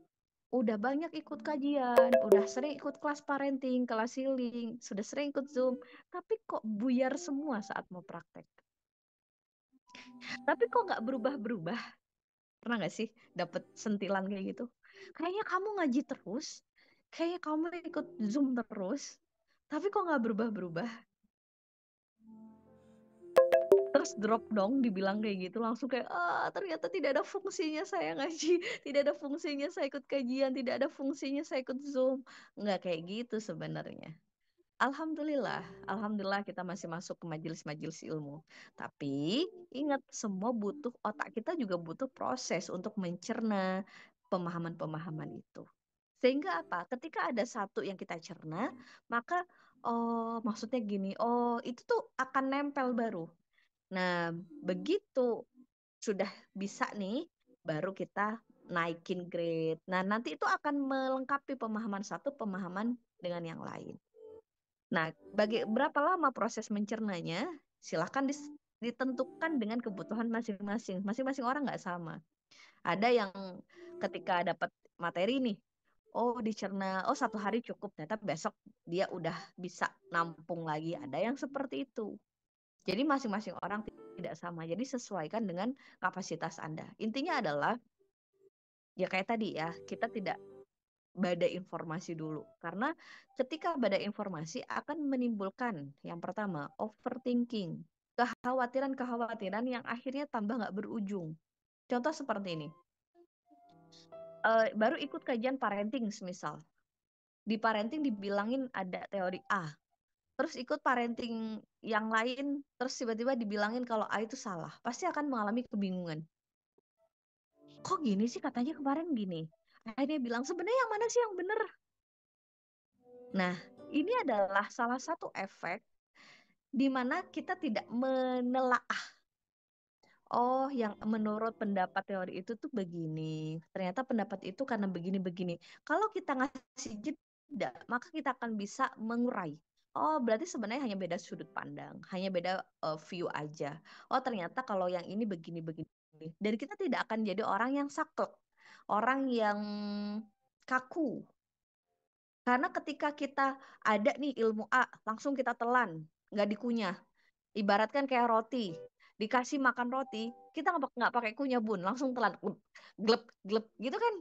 A: Udah banyak ikut kajian, udah sering ikut kelas parenting, kelas healing, sudah sering ikut Zoom, tapi kok buyar semua saat mau praktek. Tapi kok nggak berubah-berubah? Pernah nggak sih dapet sentilan kayak gitu? Kayaknya kamu ngaji terus, kayaknya kamu ikut Zoom terus, tapi kok nggak berubah-berubah? Terus drop dong dibilang kayak gitu, langsung kayak, ternyata tidak ada fungsinya saya ngaji, tidak ada fungsinya saya ikut kajian, tidak ada fungsinya saya ikut Zoom. Nggak kayak gitu sebenarnya. Alhamdulillah, alhamdulillah kita masih masuk ke majelis-majelis ilmu. Tapi ingat, semua butuh, otak kita juga butuh proses untuk mencerna pemahaman-pemahaman itu. Sehingga apa? Ketika ada satu yang kita cerna, maka maksudnya gini, itu tuh akan nempel baru. Nah, begitu sudah bisa nih, baru kita naikin grade. Nah, nanti itu akan melengkapi pemahaman satu, pemahaman dengan yang lain. Nah, berapa lama proses mencernanya? Silahkan ditentukan dengan kebutuhan masing-masing. Masing-masing orang nggak sama. Ada yang ketika dapat materi nih, dicerna, satu hari cukup, ternyata besok dia udah bisa nampung lagi. Ada yang seperti itu. Jadi masing-masing orang tidak sama. Jadi sesuaikan dengan kapasitas Anda. Intinya adalah, ya kayak tadi ya, kita tidak badai informasi dulu. Karena ketika badai informasi akan menimbulkan yang pertama, overthinking. Kekhawatiran-kekhawatiran yang akhirnya tambah nggak berujung. Contoh seperti ini. Baru ikut kajian parenting misal. Di parenting dibilangin ada teori A. Terus ikut parenting yang lain, terus tiba-tiba dibilangin kalau A itu salah. Pasti akan mengalami kebingungan. Kok gini sih, katanya kemarin gini. Akhirnya bilang, sebenarnya yang mana sih yang benar? Nah, ini adalah salah satu efek di mana kita tidak menelaah. Yang menurut pendapat teori itu tuh begini. Ternyata pendapat itu karena begini-begini. Kalau kita ngasih jeda tidak, maka kita akan bisa mengurai. Oh, berarti sebenarnya hanya beda sudut pandang, hanya beda view aja. Oh, ternyata kalau yang ini begini-begini. Dan kita tidak akan jadi orang yang saklek, orang yang kaku. Karena ketika kita ada nih ilmu A, langsung kita telan, nggak dikunyah. Ibaratkan kayak roti, dikasih makan roti, kita nggak pakai kunyah bun, langsung telan, glep glep gitu kan.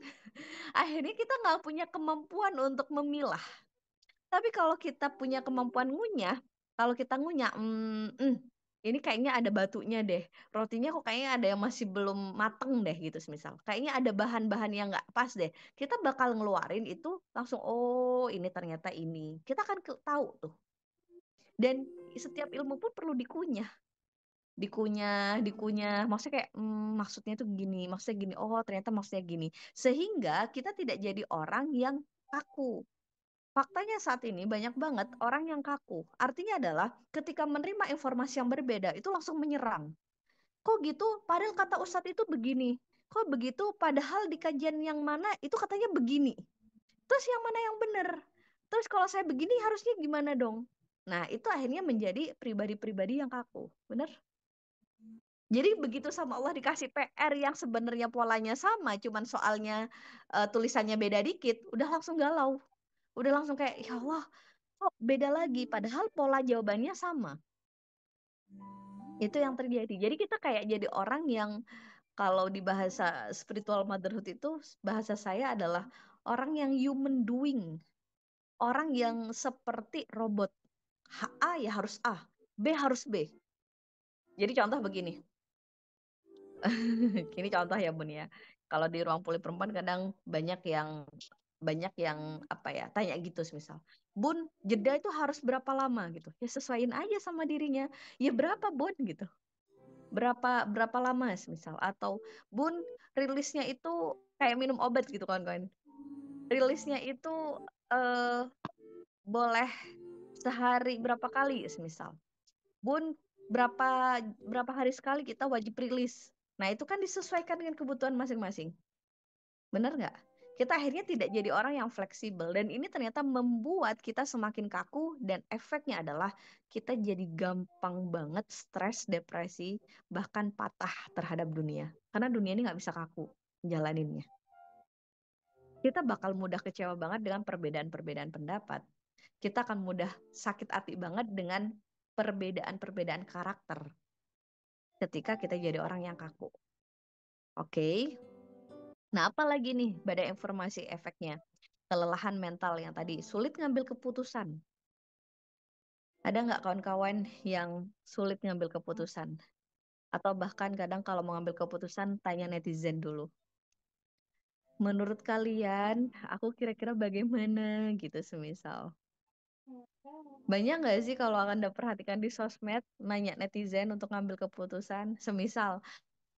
A: Akhirnya kita nggak punya kemampuan untuk memilah. Tapi kalau kita punya kemampuan ngunyah, kalau kita ngunyah, ini kayaknya ada batunya deh. Rotinya kok kayaknya ada yang masih belum mateng deh gitu semisal. Kayaknya ada bahan-bahan yang nggak pas deh. Kita bakal ngeluarin itu langsung, oh ini ternyata ini. Kita akan tahu tuh. Dan setiap ilmu pun perlu dikunyah. Dikunyah. Maksudnya kayak, maksudnya itu gini, maksudnya gini. Oh ternyata maksudnya gini. Sehingga kita tidak jadi orang yang kaku. Faktanya saat ini banyak banget orang yang kaku. Artinya adalah ketika menerima informasi yang berbeda itu langsung menyerang. Kok gitu? Padahal kata Ustadz itu begini. Kok begitu? Padahal di kajian yang mana itu katanya begini. Terus yang mana yang benar? Terus kalau saya begini harusnya gimana dong? Nah, itu akhirnya menjadi pribadi-pribadi yang kaku. Benar? Jadi begitu sama Allah dikasih PR yang sebenarnya polanya sama, cuman soalnya tulisannya beda dikit, udah langsung galau. Udah langsung kayak, ya Allah, kok beda lagi padahal pola jawabannya sama. Itu yang terjadi. Jadi kita kayak jadi orang yang kalau di bahasa spiritual motherhood itu bahasa saya adalah orang yang human doing, orang yang seperti robot. A ya harus A, B harus B. Jadi contoh begini. Ini contoh ya Bun ya. Kalau di ruang puli perempuan kadang banyak yang apa ya tanya gitu misal, Bun, jeda itu harus berapa lama gitu? Ya sesuaiin aja sama dirinya. Ya berapa Bun gitu? Berapa lama misal, atau Bun, rilisnya itu kayak minum obat gitu kan. Rilisnya itu eh, boleh sehari berapa kali misal. Bun, berapa berapa hari sekali kita wajib rilis. Nah, itu kan disesuaikan dengan kebutuhan masing-masing. Benar nggak? Kita akhirnya tidak jadi orang yang fleksibel. Dan ini ternyata membuat kita semakin kaku. Dan efeknya adalah kita jadi gampang banget stres, depresi, bahkan patah terhadap dunia. Karena dunia ini nggak bisa kaku jalaninnya. Kita bakal mudah kecewa banget dengan perbedaan-perbedaan pendapat. Kita akan mudah sakit hati banget dengan perbedaan-perbedaan karakter ketika kita jadi orang yang kaku. Oke. Nah, apalagi nih badai informasi efeknya? Kelelahan mental yang tadi, sulit ngambil keputusan. Ada nggak kawan-kawan yang sulit ngambil keputusan? Atau bahkan kadang kalau mau ngambil keputusan, tanya netizen dulu. Menurut kalian, aku kira-kira bagaimana gitu semisal. Banyak nggak sih kalau akan perhatikan di sosmed, nanya netizen untuk ngambil keputusan? Semisal,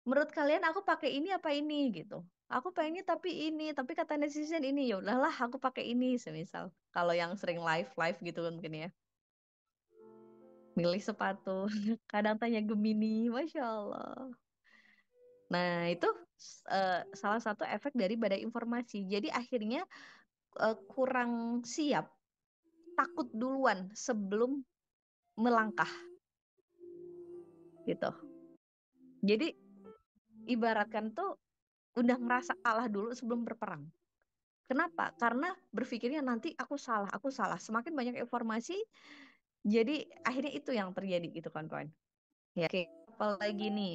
A: menurut kalian aku pakai ini apa ini gitu. Aku pengennya tapi ini, tapi kata netizen ini, ya udahlah aku pakai ini semisal. Kalau yang sering live live gitu kan mungkin ya. Milih sepatu, kadang tanya Gemini, Masya Allah. Nah itu salah satu efek dari badai informasi. Jadi akhirnya kurang siap, takut duluan sebelum melangkah gitu. Jadi ibaratkan tuh udah ngerasa kalah dulu sebelum berperang. Kenapa? Karena berpikirnya nanti aku salah, aku salah. Semakin banyak informasi, jadi akhirnya itu yang terjadi gitu kan, kawan. Ya, oke. Apalagi nih,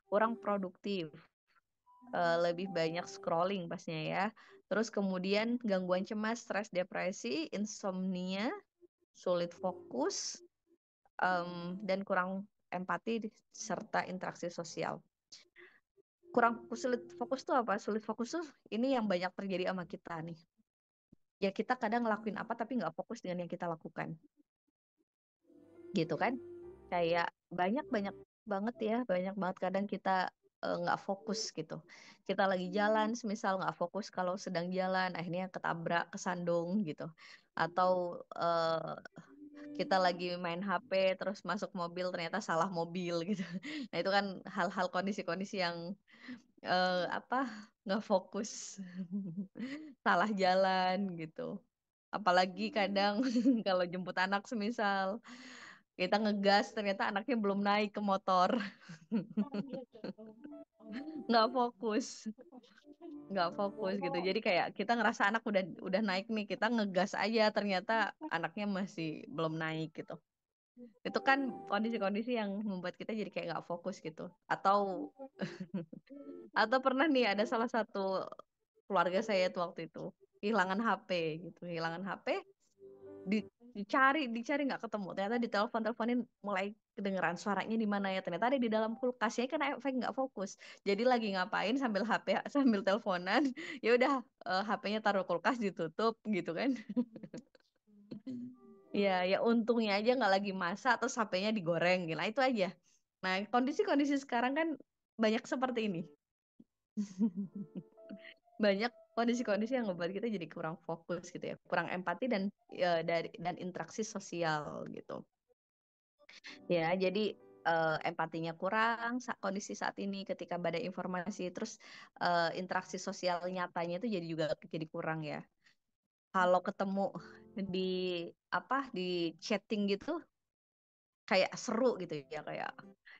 A: kurang produktif, lebih banyak scrolling pastinya ya. Terus kemudian gangguan cemas, stres, depresi, insomnia, sulit fokus, dan kurang empati serta interaksi sosial. Sulit fokus tuh apa? Sulit fokus tuh ini yang banyak terjadi sama kita nih. Ya kita kadang ngelakuin apa tapi nggak fokus dengan yang kita lakukan. Gitu kan? Kayak banyak-banyak banget ya, banyak banget kadang kita nggak fokus gitu. Kita lagi jalan, semisal nggak fokus kalau sedang jalan, akhirnya ketabrak, kesandung gitu. Atau kita lagi main HP, terus masuk mobil, ternyata salah mobil gitu. Nah itu kan hal-hal kondisi-kondisi yang apa nggak fokus, salah jalan gitu. Apalagi kadang kalau jemput anak semisal kita ngegas ternyata anaknya belum naik ke motor. Nggak fokus. Nggak fokus gitu. Jadi kayak kita ngerasa anak udah naik nih, kita ngegas aja ternyata anaknya masih belum naik gitu. Itu kan kondisi-kondisi yang membuat kita jadi kayak nggak fokus gitu. Atau pernah nih ada salah satu keluarga saya tuh waktu itu kehilangan HP gitu, kehilangan HP, dicari nggak ketemu, ternyata ditelepon-teleponin mulai kedengeran suaranya di mana ya, ternyata ada di dalam kulkas ya, kan efek nggak fokus, jadi lagi ngapain sambil HP sambil teleponan, ya udah, HP-nya taruh kulkas ditutup gitu kan. Ya ya untungnya aja nggak lagi masak terus HP-nya digoreng gitu, nah itu aja. Nah, kondisi-kondisi sekarang kan banyak seperti ini. Banyak kondisi-kondisi yang membuat kita jadi kurang fokus gitu ya, kurang empati dan interaksi sosial gitu. Ya, jadi empatinya kurang kondisi saat ini ketika badai informasi, terus interaksi sosial nyatanya itu jadi kurang ya. Kalau ketemu di di chatting gitu kayak seru gitu ya, kayak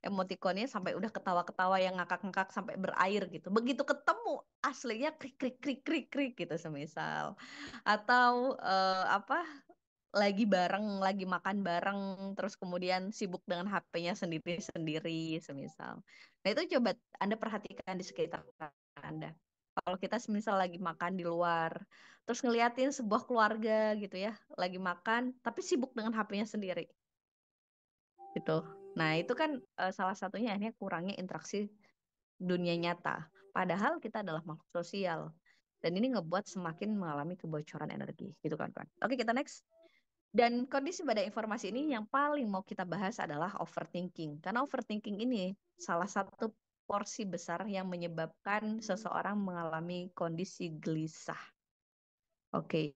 A: emotikonnya sampai udah ketawa-ketawa yang ngakak-ngakak sampai berair gitu. Begitu ketemu aslinya krik krik krik krik krik gitu semisal. Atau lagi bareng, lagi makan bareng, terus kemudian sibuk dengan HP-nya sendiri-sendiri semisal. Nah, itu coba Anda perhatikan di sekitar Anda. Kalau kita semisal lagi makan di luar, terus ngeliatin sebuah keluarga gitu ya, lagi makan tapi sibuk dengan HP-nya sendiri gitu. Nah, itu kan salah satunya akhirnya kurangnya interaksi dunia nyata. Padahal kita adalah makhluk sosial. Dan ini ngebuat semakin mengalami kebocoran energi, gitu kan. Oke, kita next. Dan kondisi pada informasi ini yang paling mau kita bahas adalah overthinking. Karena overthinking ini salah satu porsi besar yang menyebabkan seseorang mengalami kondisi gelisah. Oke,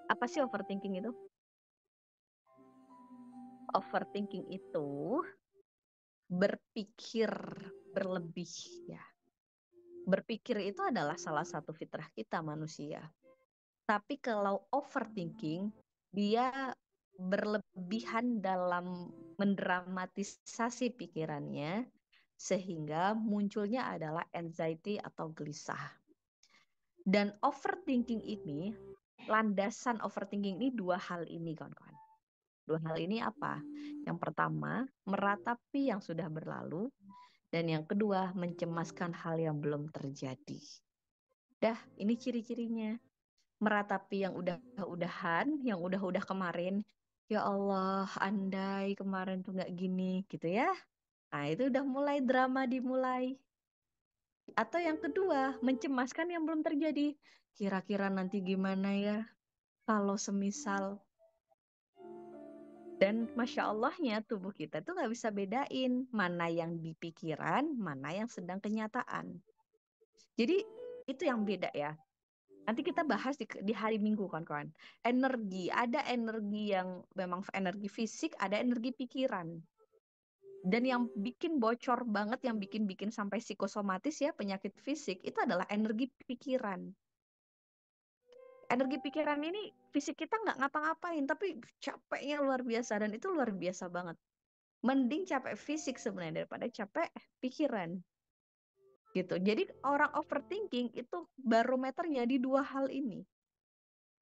A: apa sih overthinking itu? Overthinking itu berpikir berlebih ya. Berpikir itu adalah salah satu fitrah kita manusia. Tapi kalau overthinking, dia berlebihan dalam mendramatisasi pikirannya, sehingga munculnya adalah anxiety atau gelisah. Dan overthinking ini, landasan overthinking ini dua hal ini, kawan-kawan. Dua hal ini apa? Yang pertama, meratapi yang sudah berlalu, dan yang kedua, mencemaskan hal yang belum terjadi. Dah, ini ciri-cirinya. Meratapi yang udah-udahan, yang udah-udah kemarin. Ya Allah, andai kemarin tuh nggak gini, gitu ya. Nah, itu udah mulai drama dimulai. Atau yang kedua, mencemaskan yang belum terjadi. Kira-kira nanti gimana ya kalau semisal. Dan Masya Allahnya tubuh kita tuh nggak bisa bedain mana yang di pikiran, mana yang sedang kenyataan. Jadi itu yang beda ya. Nanti kita bahas di hari Minggu, kawan-kawan. Energi, ada energi yang memang energi fisik, ada energi pikiran. Dan yang bikin bocor banget, yang bikin sampai psikosomatis ya, penyakit fisik, itu adalah energi pikiran. Energi pikiran ini, fisik kita nggak ngapa-ngapain, tapi capeknya luar biasa, dan itu luar biasa banget. Mending capek fisik sebenarnya daripada capek pikiran. Gitu. Jadi orang overthinking itu barometernya di dua hal ini.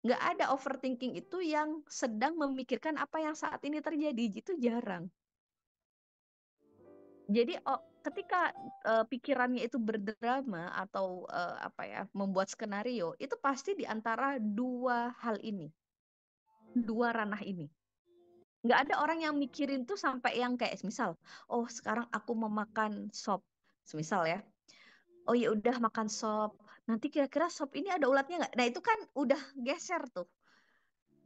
A: Nggak ada overthinking itu yang sedang memikirkan apa yang saat ini terjadi, itu jarang. Jadi ketika pikirannya itu berdrama atau membuat skenario, itu pasti di antara dua hal ini, dua ranah ini. Nggak ada orang yang mikirin tuh sampai yang kayak misal, oh sekarang aku mau makan sop, semisal ya. Oh ya udah makan sop. Nanti kira-kira sop ini ada ulatnya nggak? Nah itu kan udah geser tuh.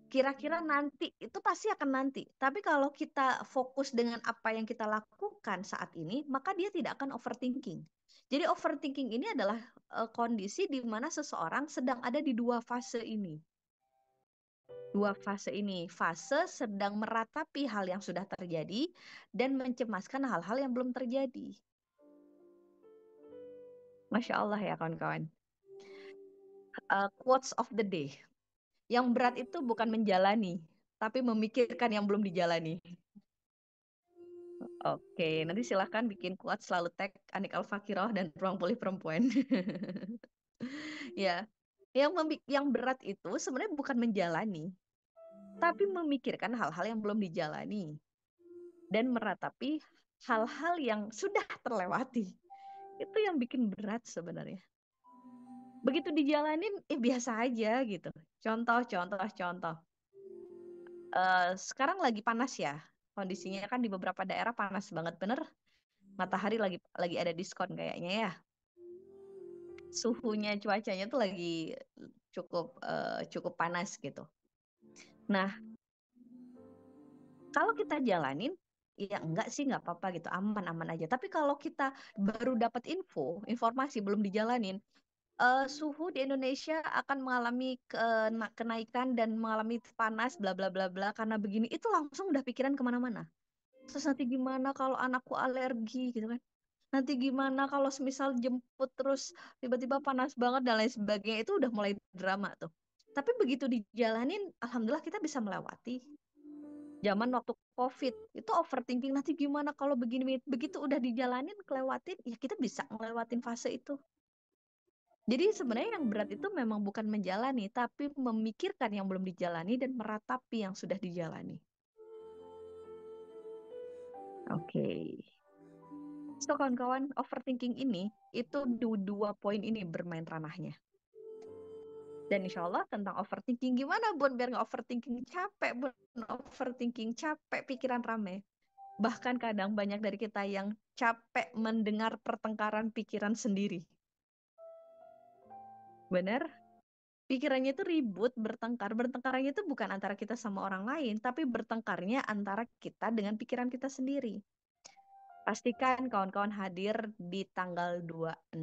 A: Kira-kira nanti itu pasti akan nanti. Tapi kalau kita fokus dengan apa yang kita lakukan saat ini, maka dia tidak akan overthinking. Jadi overthinking ini adalah kondisi di mana seseorang sedang ada di dua fase ini. Dua fase ini, fase sedang meratapi hal yang sudah terjadi dan mencemaskan hal-hal yang belum terjadi. Masya Allah ya kawan-kawan. Quotes of the day. Yang berat itu bukan menjalani, tapi memikirkan yang belum dijalani. Oke, nanti silahkan bikin quotes selalu tag Anik Al-Fakiroh dan Ruang Pulih Perempuan. Ya, yang berat itu sebenarnya bukan menjalani, tapi memikirkan hal-hal yang belum dijalani dan meratapi hal-hal yang sudah terlewati. Itu yang bikin berat sebenarnya. Begitu dijalanin, biasa aja gitu. Contoh. Sekarang lagi panas ya. Kondisinya kan di beberapa daerah panas banget, bener? Matahari lagi ada diskon kayaknya ya. Suhunya, cuacanya tuh lagi cukup panas gitu. Nah, kalau kita jalanin, ya enggak sih, nggak apa-apa gitu, aman-aman aja. Tapi kalau kita baru dapat informasi belum dijalanin, suhu di Indonesia akan mengalami kenaikan dan mengalami panas, bla bla bla bla, karena begini, itu langsung udah pikiran kemana-mana. Terus nanti gimana kalau anakku alergi gitu kan? Nanti gimana kalau semisal jemput terus tiba-tiba panas banget dan lain sebagainya, itu udah mulai drama tuh. Tapi begitu dijalanin, alhamdulillah kita bisa melewati. Zaman waktu COVID itu overthinking, nanti gimana kalau begini, begitu udah dijalanin, kelewatin, ya kita bisa ngelewatin fase itu. Jadi sebenarnya yang berat itu memang bukan menjalani, tapi memikirkan yang belum dijalani dan meratapi yang sudah dijalani. Oke. So kawan-kawan, overthinking ini itu dua poin ini bermain ranahnya. Dan insya Allah tentang overthinking, gimana Bun biar nggak overthinking, capek Bun, overthinking capek, pikiran rame. Bahkan kadang banyak dari kita yang capek mendengar pertengkaran pikiran sendiri. Benar? Pikirannya itu ribut, bertengkar. Bertengkarnya itu bukan antara kita sama orang lain, tapi bertengkarnya antara kita dengan pikiran kita sendiri. Pastikan kawan-kawan hadir di tanggal 26,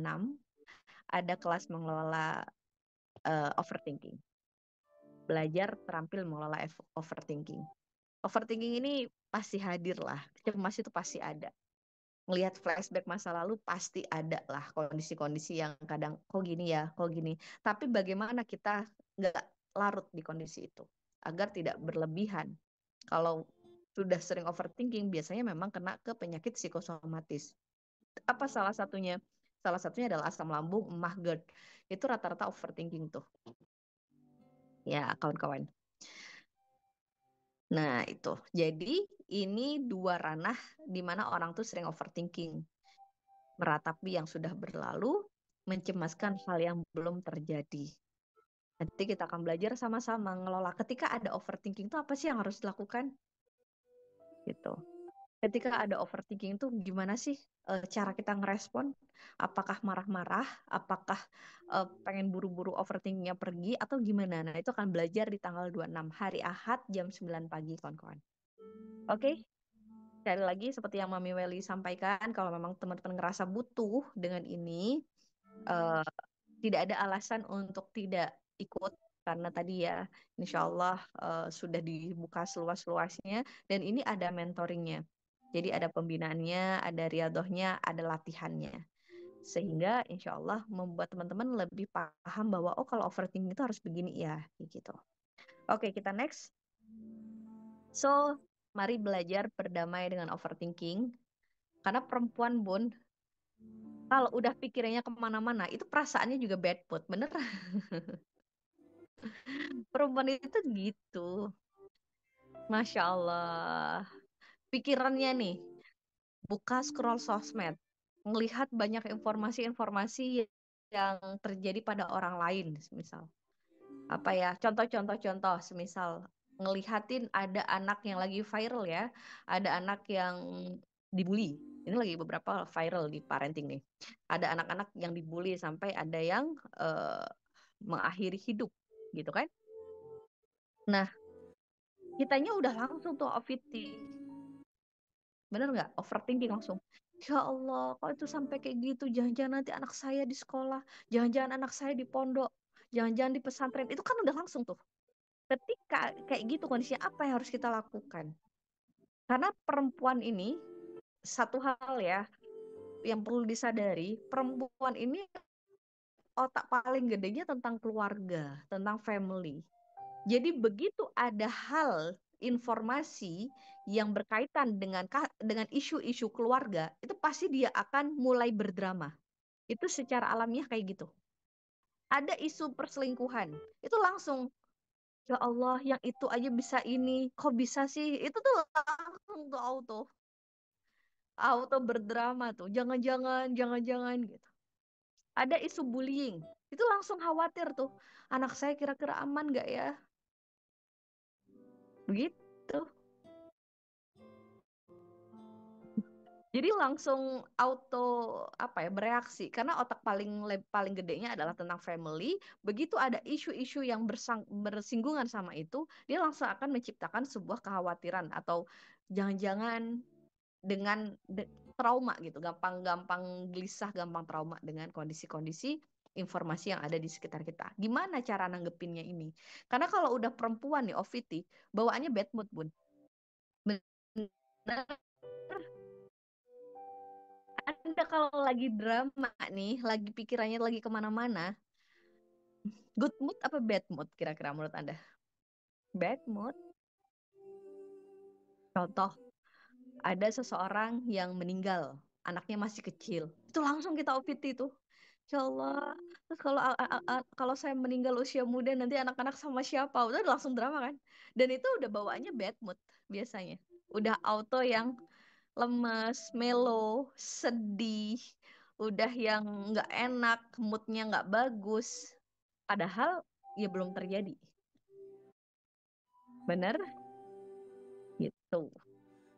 A: ada kelas mengelola overthinking. Belajar terampil mengelola overthinking. Overthinking ini pasti hadir lah. Cemas itu pasti ada. Ngelihat flashback masa lalu pasti ada lah kondisi-kondisi yang kadang kok gini ya, kok gini. Tapi bagaimana kita nggak larut di kondisi itu agar tidak berlebihan. Kalau sudah sering overthinking, biasanya memang kena ke penyakit psikosomatis. Apa salah satunya? Salah satunya adalah asam lambung, emah GERD. Itu rata-rata overthinking tuh. Ya, kawan-kawan. Nah, itu. Jadi, ini dua ranah di mana orang tuh sering overthinking. Meratapi yang sudah berlalu, mencemaskan hal yang belum terjadi. Nanti kita akan belajar sama-sama ngelola. Ketika ada overthinking itu apa sih yang harus dilakukan? Gitu. Ketika ada overthinking itu gimana sih cara kita ngerespon? Apakah marah-marah? Apakah pengen buru-buru overthinkingnya pergi? Atau gimana? Nah, itu akan belajar di tanggal 26 hari Ahad jam 9 pagi, kawan-kawan. Oke? Sekali lagi, seperti yang Mami Welly sampaikan, kalau memang teman-teman ngerasa butuh dengan ini, eh, tidak ada alasan untuk tidak ikut karena tadi ya insya Allah sudah dibuka seluas-luasnya dan ini ada mentoringnya. Jadi ada pembinaannya, ada riadohnya, ada latihannya. Sehingga insya Allah membuat teman-teman lebih paham bahwa oh kalau overthinking itu harus begini ya, gitu. Oke, kita next. So, mari belajar berdamai dengan overthinking. Karena perempuan, Bun, kalau udah pikirannya kemana-mana, itu perasaannya juga bad mood, bener? Perempuan itu gitu. Masya Allah. Pikirannya nih, buka scroll sosmed. Melihat banyak informasi-informasi yang terjadi pada orang lain, misal. Apa ya, contoh-contoh, semisal ngelihatin ada anak yang lagi viral ya, ada anak yang dibully. Ini lagi beberapa viral di parenting nih. Ada anak-anak yang dibully sampai ada yang mengakhiri hidup, gitu kan? Nah, kitanya udah langsung tuh overthinking. Bener nggak? Overthinking langsung. Ya Allah, kok itu sampai kayak gitu? Jangan-jangan nanti anak saya di sekolah, jangan-jangan anak saya di pondok, jangan-jangan di pesantren. Itu kan udah langsung tuh. Ketika kayak gitu kondisinya, apa yang harus kita lakukan? Karena perempuan ini, satu hal ya, yang perlu disadari, perempuan ini otak paling gedenya tentang keluarga, tentang family. Jadi begitu ada hal informasi yang berkaitan dengan isu-isu keluarga, itu pasti dia akan mulai berdrama. Itu secara alamiah kayak gitu. Ada isu perselingkuhan, itu langsung ya Allah, yang itu aja bisa ini, kok bisa sih? Itu tuh langsung tuh auto berdrama tuh. Jangan-jangan gitu. Ada isu bullying, itu langsung khawatir tuh. Anak saya kira-kira aman nggak ya? Begitu. Jadi langsung auto apa ya bereaksi karena otak paling gedenya adalah tentang family. Begitu ada isu-isu yang bersinggungan sama itu, dia langsung akan menciptakan sebuah kekhawatiran atau jangan-jangan dengan trauma gitu, gampang-gampang gelisah, gampang trauma dengan kondisi-kondisi informasi yang ada di sekitar kita. Gimana cara nanggepinnya ini? Karena kalau udah perempuan nih, OVT, bawaannya bad mood, Bun. Benar, Anda kalau lagi drama nih, lagi pikirannya lagi kemana-mana, good mood apa bad mood kira-kira menurut Anda? Bad mood. Contoh, ada seseorang yang meninggal, anaknya masih kecil. Itu langsung kita OVT tuh. Ya Allah, terus kalau saya meninggal usia muda nanti anak-anak sama siapa? Udah langsung drama kan? Dan itu udah bawaannya bad mood biasanya. Udah auto yang lemes, mellow, sedih, udah yang nggak enak, moodnya nggak bagus. Padahal ya belum terjadi. Bener? Gitu.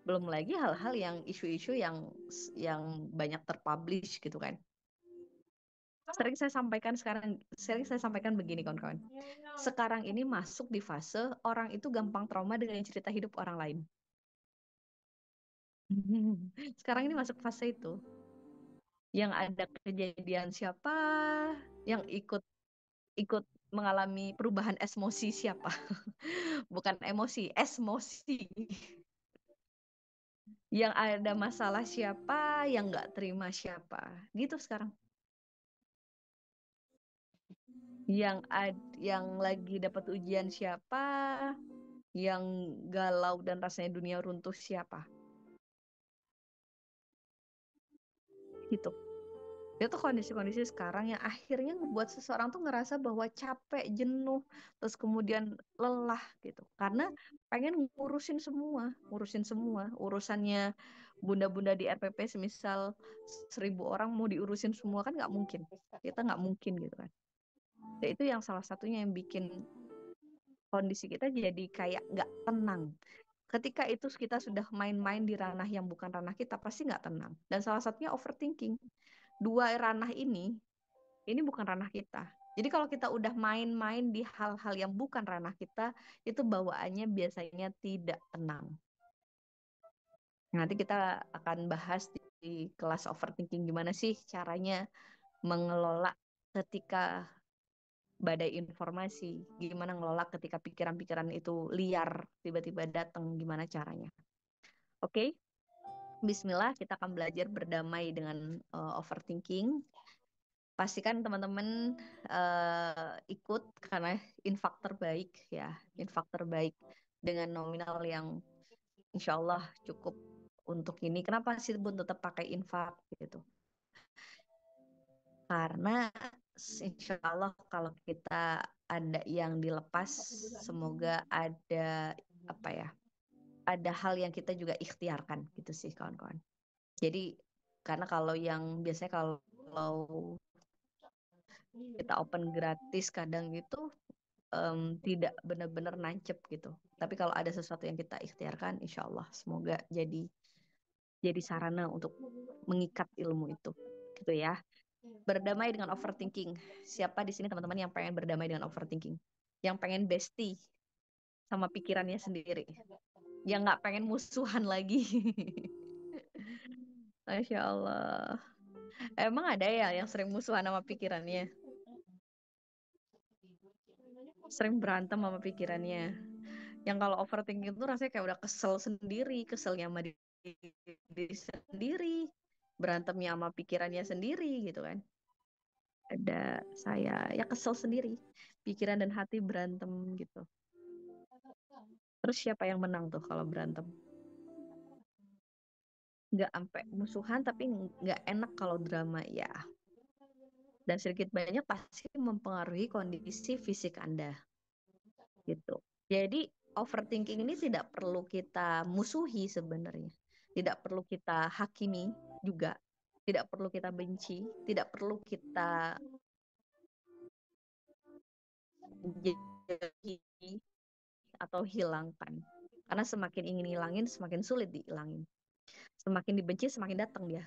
A: Belum lagi hal-hal yang isu-isu yang banyak terpublish gitu kan. Sering saya sampaikan begini kawan-kawan. Sekarang ini masuk di fase orang itu gampang trauma dengan cerita hidup orang lain. Sekarang ini masuk fase itu. Yang ada kejadian siapa, yang ikut ikut mengalami perubahan esmosi siapa. Bukan emosi, esmosi. Yang ada masalah siapa, yang nggak terima siapa. Gitu sekarang. Yang lagi dapat ujian siapa, yang galau dan rasanya dunia runtuh siapa. Gitu. Itu kondisi-kondisi sekarang yang akhirnya membuat seseorang tuh ngerasa bahwa capek, jenuh, terus kemudian lelah gitu. Karena pengen ngurusin semua. Urusannya bunda-bunda di RPP semisal 1.000 orang mau diurusin semua kan nggak mungkin. Kita nggak mungkin gitu kan. Dan itu yang salah satunya yang bikin kondisi kita jadi kayak nggak tenang. Ketika itu kita sudah main-main di ranah yang bukan ranah kita, pasti nggak tenang. Dan salah satunya overthinking. Dua ranah ini bukan ranah kita. Jadi kalau kita udah main-main di hal-hal yang bukan ranah kita, itu bawaannya biasanya tidak tenang. Nanti kita akan bahas di kelas overthinking gimana sih caranya mengelola ketika badai informasi, gimana ngelola ketika pikiran-pikiran itu liar, tiba-tiba datang, gimana caranya. Oke, Bismillah, kita akan belajar berdamai dengan overthinking. Pastikan teman-teman ikut karena infak terbaik ya, infak terbaik dengan nominal yang insya Allah cukup untuk ini. Kenapa sih Bun tetap pakai infak gitu? Karena insya Allah kalau kita ada yang dilepas, semoga ada apa ya, ada hal yang kita juga ikhtiarkan gitu sih kawan-kawan. Jadi karena kalau yang biasanya kalau kita open gratis kadang itu tidak benar-benar nancep gitu. Tapi kalau ada sesuatu yang kita ikhtiarkan, insya Allah semoga jadi sarana untuk mengikat ilmu itu, gitu ya. Berdamai dengan overthinking. Siapa di sini teman-teman yang pengen berdamai dengan overthinking? Yang pengen bestie sama pikirannya sendiri? Yang nggak pengen musuhan lagi? Masya Allah. Emang ada ya yang sering musuhan sama pikirannya? Sering berantem sama pikirannya? Yang kalau overthinking itu rasanya kayak udah kesel sendiri, keselnya sama diri sendiri, berantemnya sama pikirannya sendiri gitu kan. ada saya ya kesel sendiri, pikiran dan hati berantem gitu. Terus siapa yang menang tuh kalau berantem? Nggak sampai musuhan tapi nggak enak kalau drama ya. Dan sedikit banyak pasti mempengaruhi kondisi fisik Anda gitu. Jadi overthinking ini tidak perlu kita musuhi sebenarnya. Tidak perlu kita hakimi juga. Tidak perlu kita benci, tidak perlu kita jauhi atau hilangkan. Karena semakin ingin hilangin, semakin sulit dihilangin. Semakin dibenci, semakin datang dia.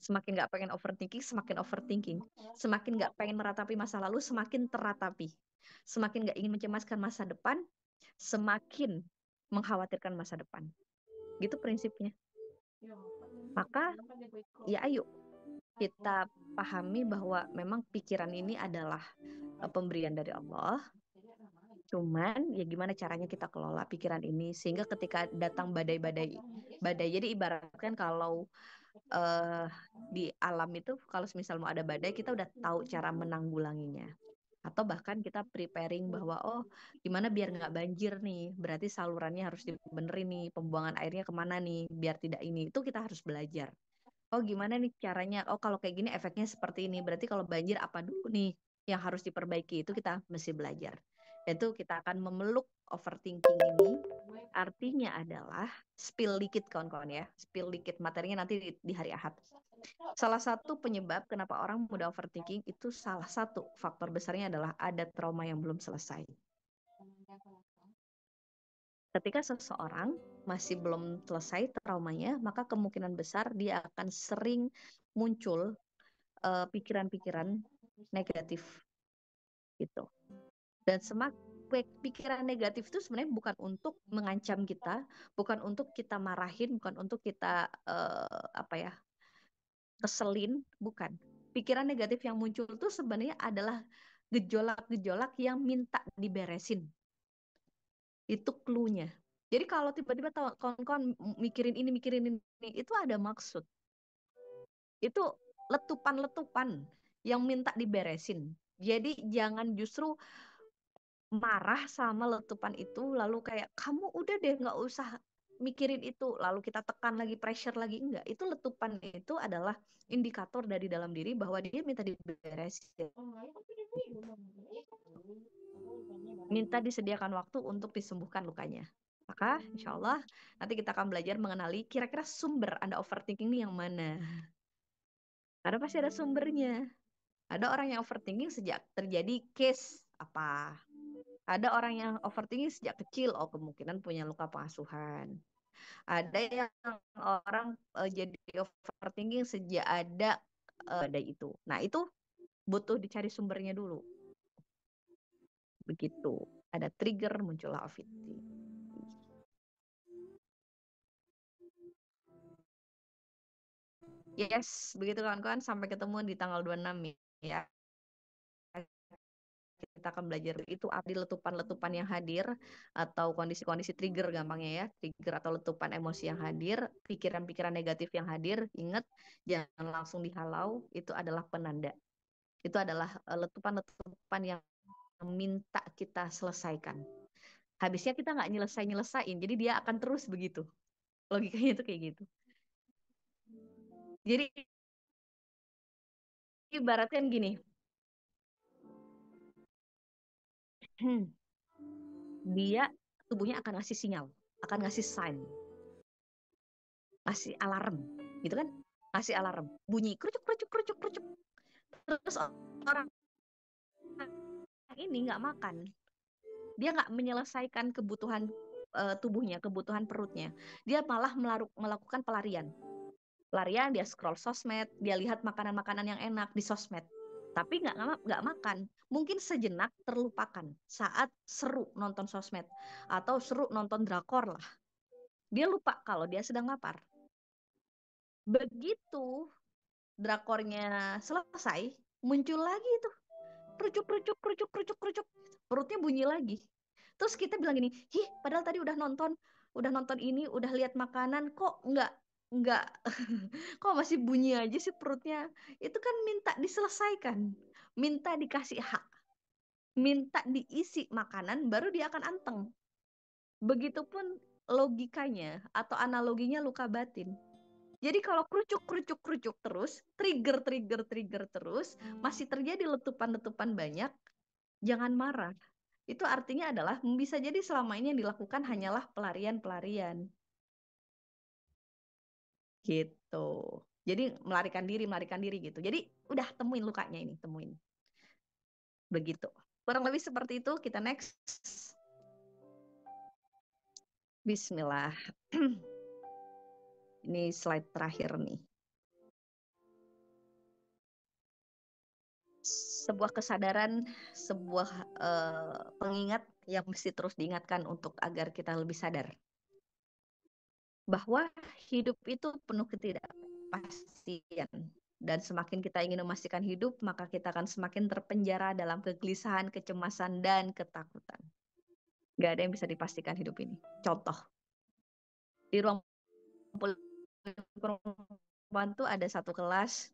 A: Semakin nggak pengen overthinking, semakin overthinking. Semakin nggak pengen meratapi masa lalu, semakin teratapi. Semakin nggak ingin mencemaskan masa depan, semakin mengkhawatirkan masa depan. Gitu prinsipnya. Maka ya ayo kita pahami bahwa memang pikiran ini adalah pemberian dari Allah. Cuman ya gimana caranya kita kelola pikiran ini sehingga ketika datang badai-badai badai. Jadi ibaratkan kalau eh, di alam itu kalau misal mau ada badai kita udah tahu cara menanggulanginya. Atau bahkan kita preparing bahwa oh gimana biar nggak banjir nih, berarti salurannya harus dibenerin nih, pembuangan airnya kemana nih biar tidak ini. Itu kita harus belajar. Oh gimana nih caranya? Oh kalau kayak gini efeknya seperti ini. Berarti kalau banjir apa dulu nih yang harus diperbaiki? Itu kita mesti belajar. Itu kita akan memeluk overthinking ini. Artinya adalah spill dikit kawan-kawan ya. Spill dikit materinya nanti di hari Ahad. Salah satu penyebab kenapa orang mudah overthinking itu salah satu faktor besarnya adalah ada trauma yang belum selesai. Ketika seseorang masih belum selesai traumanya, maka kemungkinan besar dia akan sering muncul pikiran-pikiran negatif gitu. Dan semakin pikiran negatif itu sebenarnya bukan untuk mengancam kita, bukan untuk kita marahin, bukan untuk kita apa ya keselin, bukan. Pikiran negatif yang muncul itu sebenarnya adalah gejolak-gejolak yang minta diberesin. Itu clue-nya. Jadi kalau tiba-tiba kawan-kawan mikirin ini, itu ada maksud. Itu letupan-letupan yang minta diberesin. Jadi jangan justru marah sama letupan itu, lalu kayak kamu udah deh nggak usah mikirin itu, lalu kita tekan lagi, pressure lagi, enggak. Itu letupan itu adalah indikator dari dalam diri bahwa dia minta diberesin, minta disediakan waktu untuk disembuhkan lukanya. Maka insya Allah nanti kita akan belajar mengenali kira-kira sumber Anda overthinking ini yang mana. Karena pasti ada sumbernya. Ada orang yang overthinking sejak terjadi case apa. Ada orang yang overthinking sejak kecil, oh kemungkinan punya luka pengasuhan. Ada yang orang jadi overthinking sejak ada badai itu. Nah itu butuh dicari sumbernya dulu. Begitu. Ada trigger muncullah overthinking. Yes, begitu kawan-kawan. Sampai ketemu di tanggal 26 ya. Kita akan belajar itu di letupan-letupan yang hadir atau kondisi-kondisi trigger gampangnya ya, trigger atau letupan emosi yang hadir, pikiran-pikiran negatif yang hadir, ingat jangan langsung dihalau, itu adalah penanda. Itu adalah letupan-letupan yang minta kita selesaikan. Habisnya kita nggak nyelesain, jadi dia akan terus begitu. Logikanya itu kayak gitu. Jadi ibaratkan gini, dia tubuhnya akan ngasih sinyal, akan ngasih sign, ngasih alarm, gitu kan? Ngasih alarm, bunyi kerucuk kerucuk kerucuk kerucuk. Terus orang ini nggak makan, dia nggak menyelesaikan kebutuhan tubuhnya, kebutuhan perutnya. Dia malah melakukan pelarian. Pelarian, dia scroll sosmed, dia lihat makanan-makanan yang enak di sosmed. Tapi nggak makan. Mungkin sejenak terlupakan saat seru nonton sosmed atau seru nonton drakor lah. Dia lupa kalau dia sedang lapar. Begitu drakornya selesai, muncul lagi itu kerucuk kerucuk kerucuk kerucuk kerucuk, perutnya bunyi lagi. Terus kita bilang gini, "Hih, padahal tadi udah nonton ini, udah lihat makanan kok nggak kok masih bunyi aja sih perutnya." Itu kan minta diselesaikan. minta dikasih hak, minta diisi makanan, baru dia akan anteng. Begitupun logikanya atau analoginya luka batin. Jadi kalau kerucuk terus, trigger terus, masih terjadi letupan-letupan banyak, jangan marah. Itu artinya adalah bisa jadi selama ini yang dilakukan hanyalah pelarian-pelarian. Gitu. Jadi melarikan diri gitu. Jadi udah temuin lukanya ini, temuin. Begitu. Kurang lebih seperti itu, kita next. Bismillah. Ini slide terakhir nih. Sebuah kesadaran, sebuah pengingat yang mesti terus diingatkan untuk agar kita lebih sadar bahwa hidup itu penuh ketidakpastian, dan semakin kita ingin memastikan hidup, maka kita akan semakin terpenjara dalam kegelisahan, kecemasan, dan ketakutan. Gak ada yang bisa dipastikan hidup ini. Contoh, di ruang perempuan tuh ada satu kelas.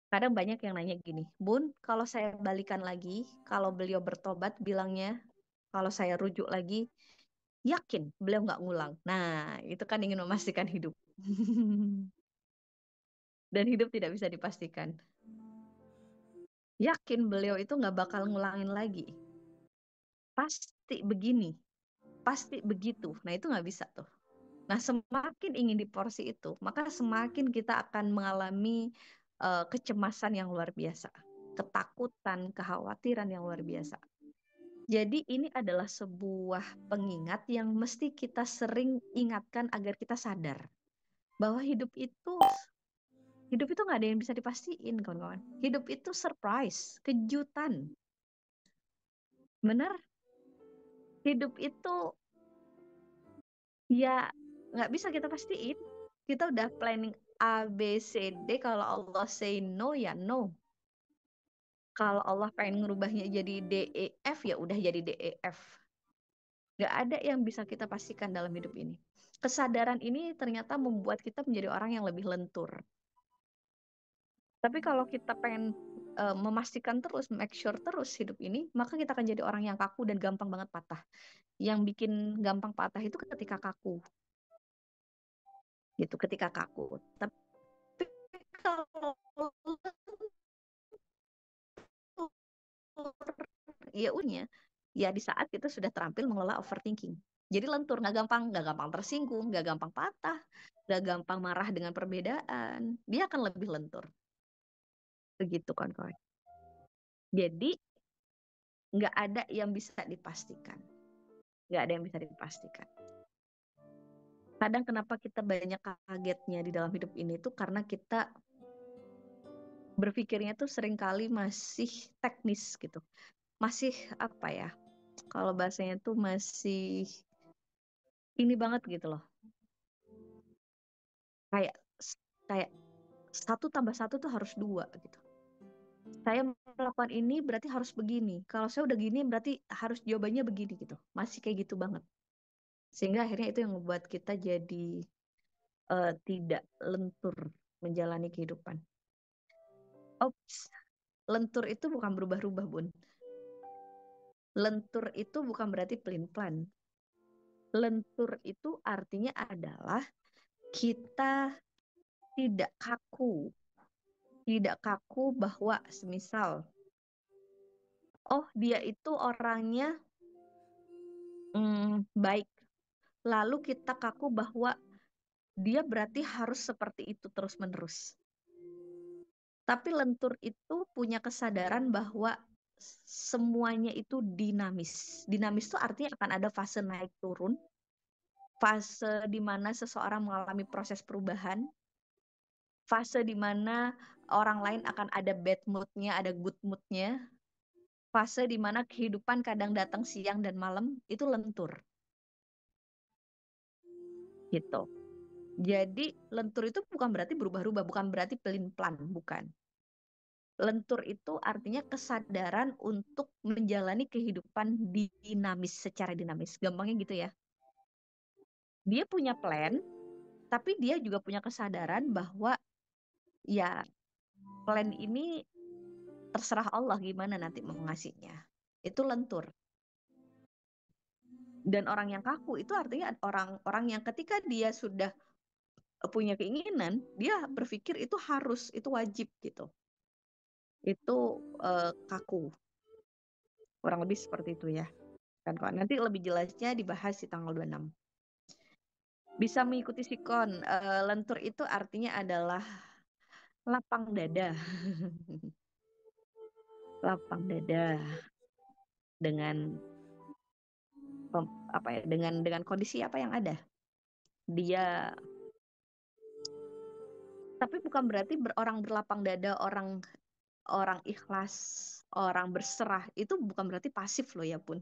A: Kadang banyak yang nanya gini, Bun, kalau saya balikan lagi, kalau beliau bertobat bilangnya, kalau saya rujuk lagi, yakin beliau nggak ngulang. Nah, itu kan ingin memastikan hidup. Dan hidup tidak bisa dipastikan. Yakin beliau itu nggak bakal ngulangin lagi. Pasti begini, pasti begitu. Nah, itu nggak bisa tuh. Nah, semakin ingin di porsi itu, maka semakin kita akan mengalami kecemasan yang luar biasa, ketakutan, kekhawatiran yang luar biasa. Jadi ini adalah sebuah pengingat yang mesti kita sering ingatkan agar kita sadar bahwa hidup itu nggak ada yang bisa dipastiin, kawan-kawan. Hidup itu surprise, kejutan. Benar? Hidup itu ya nggak bisa kita pastiin. Kita udah planning A, B, C, D. Kalau Allah say no, ya no. Kalau Allah pengen ngerubahnya jadi D, E, F, ya udah jadi D, E, F. Nggak ada yang bisa kita pastikan dalam hidup ini. Kesadaran ini ternyata membuat kita menjadi orang yang lebih lentur. Tapi kalau kita pengen memastikan terus, make sure terus hidup ini, maka kita akan jadi orang yang kaku dan gampang banget patah. Yang bikin gampang patah itu ketika kaku. Gitu, ketika kaku. Tapi kalau ya unya, ya di saat kita sudah terampil mengelola overthinking. Jadi lentur, nggak gampang tersinggung, nggak gampang patah, nggak gampang marah dengan perbedaan. Dia akan lebih lentur. Begitu kan, kawan. Jadi nggak ada yang bisa dipastikan. Nggak ada yang bisa dipastikan. Kadang kenapa kita banyak kagetnya di dalam hidup ini tuh karena kita berpikirnya tuh seringkali masih teknis gitu. Masih apa ya? Kalau bahasanya tuh masih ini banget gitu loh. Kayak kayak 1+1 tuh harus 2 gitu. Saya melakukan ini berarti harus begini. Kalau saya udah gini berarti harus jawabannya begini gitu. Masih kayak gitu banget. Sehingga akhirnya itu yang membuat kita jadi tidak lentur menjalani kehidupan. Ops, lentur itu bukan berubah-ubah, Bun. Lentur itu bukan berarti pelin-pelan. Lentur itu artinya adalah kita tidak kaku. Tidak kaku bahwa semisal, oh dia itu orangnya baik. Lalu kita kaku bahwa dia berarti harus seperti itu terus-menerus. Tapi lentur itu punya kesadaran bahwa semuanya itu dinamis. Dinamis itu artinya akan ada fase naik turun, fase di mana seseorang mengalami proses perubahan, fase di mana orang lain akan ada bad mood-nya, ada good mood-nya, fase di mana kehidupan kadang datang siang dan malam, itu lentur. Gitu. Jadi lentur itu bukan berarti berubah-ubah, bukan berarti pelin-pelan, bukan. Lentur itu artinya kesadaran untuk menjalani kehidupan dinamis, secara dinamis. Gampangnya gitu ya. Dia punya plan, tapi dia juga punya kesadaran bahwa ya plan ini terserah Allah gimana nanti mau ngasihnya. Itu lentur. Dan orang yang kaku itu artinya orang-orang yang ketika dia sudah punya keinginan, dia berpikir itu harus, itu wajib gitu. Itu kaku. Kurang lebih seperti itu ya. Kan kok nanti lebih jelasnya dibahas di tanggal 26. Bisa mengikuti sikon. Lentur itu artinya adalah lapang dada. Lapang dada dengan apa ya, dengan kondisi apa yang ada. Dia tapi bukan berarti orang berlapang dada, orang ikhlas, orang berserah itu bukan berarti pasif loh ya pun.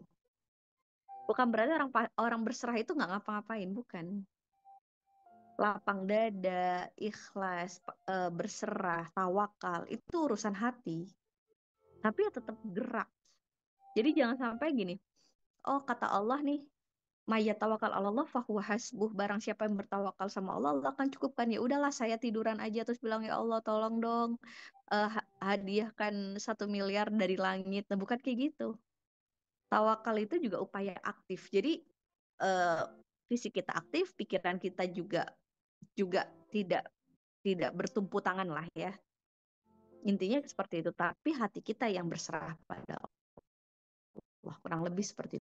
A: Bukan berarti orang berserah itu nggak ngapa-ngapain, bukan. Lapang dada, ikhlas, berserah, tawakal itu urusan hati. Tapi ya tetap gerak. Jadi jangan sampai gini. Oh, kata Allah nih, mayat tawakal Allah fahuwa hasbuh. Barang siapa yang bertawakal sama Allah, Allah akan cukupkan. Ya udahlah, saya tiduran aja terus bilang ya Allah tolong dong hadiahkan 1 miliar dari langit. Nah, bukan kayak gitu. Tawakal itu juga upaya aktif. Jadi eh, fisik kita aktif, pikiran kita juga juga tidak bertumpu tangan lah ya. Intinya seperti itu. Tapi hati kita yang berserah pada Allah. Kurang lebih seperti itu.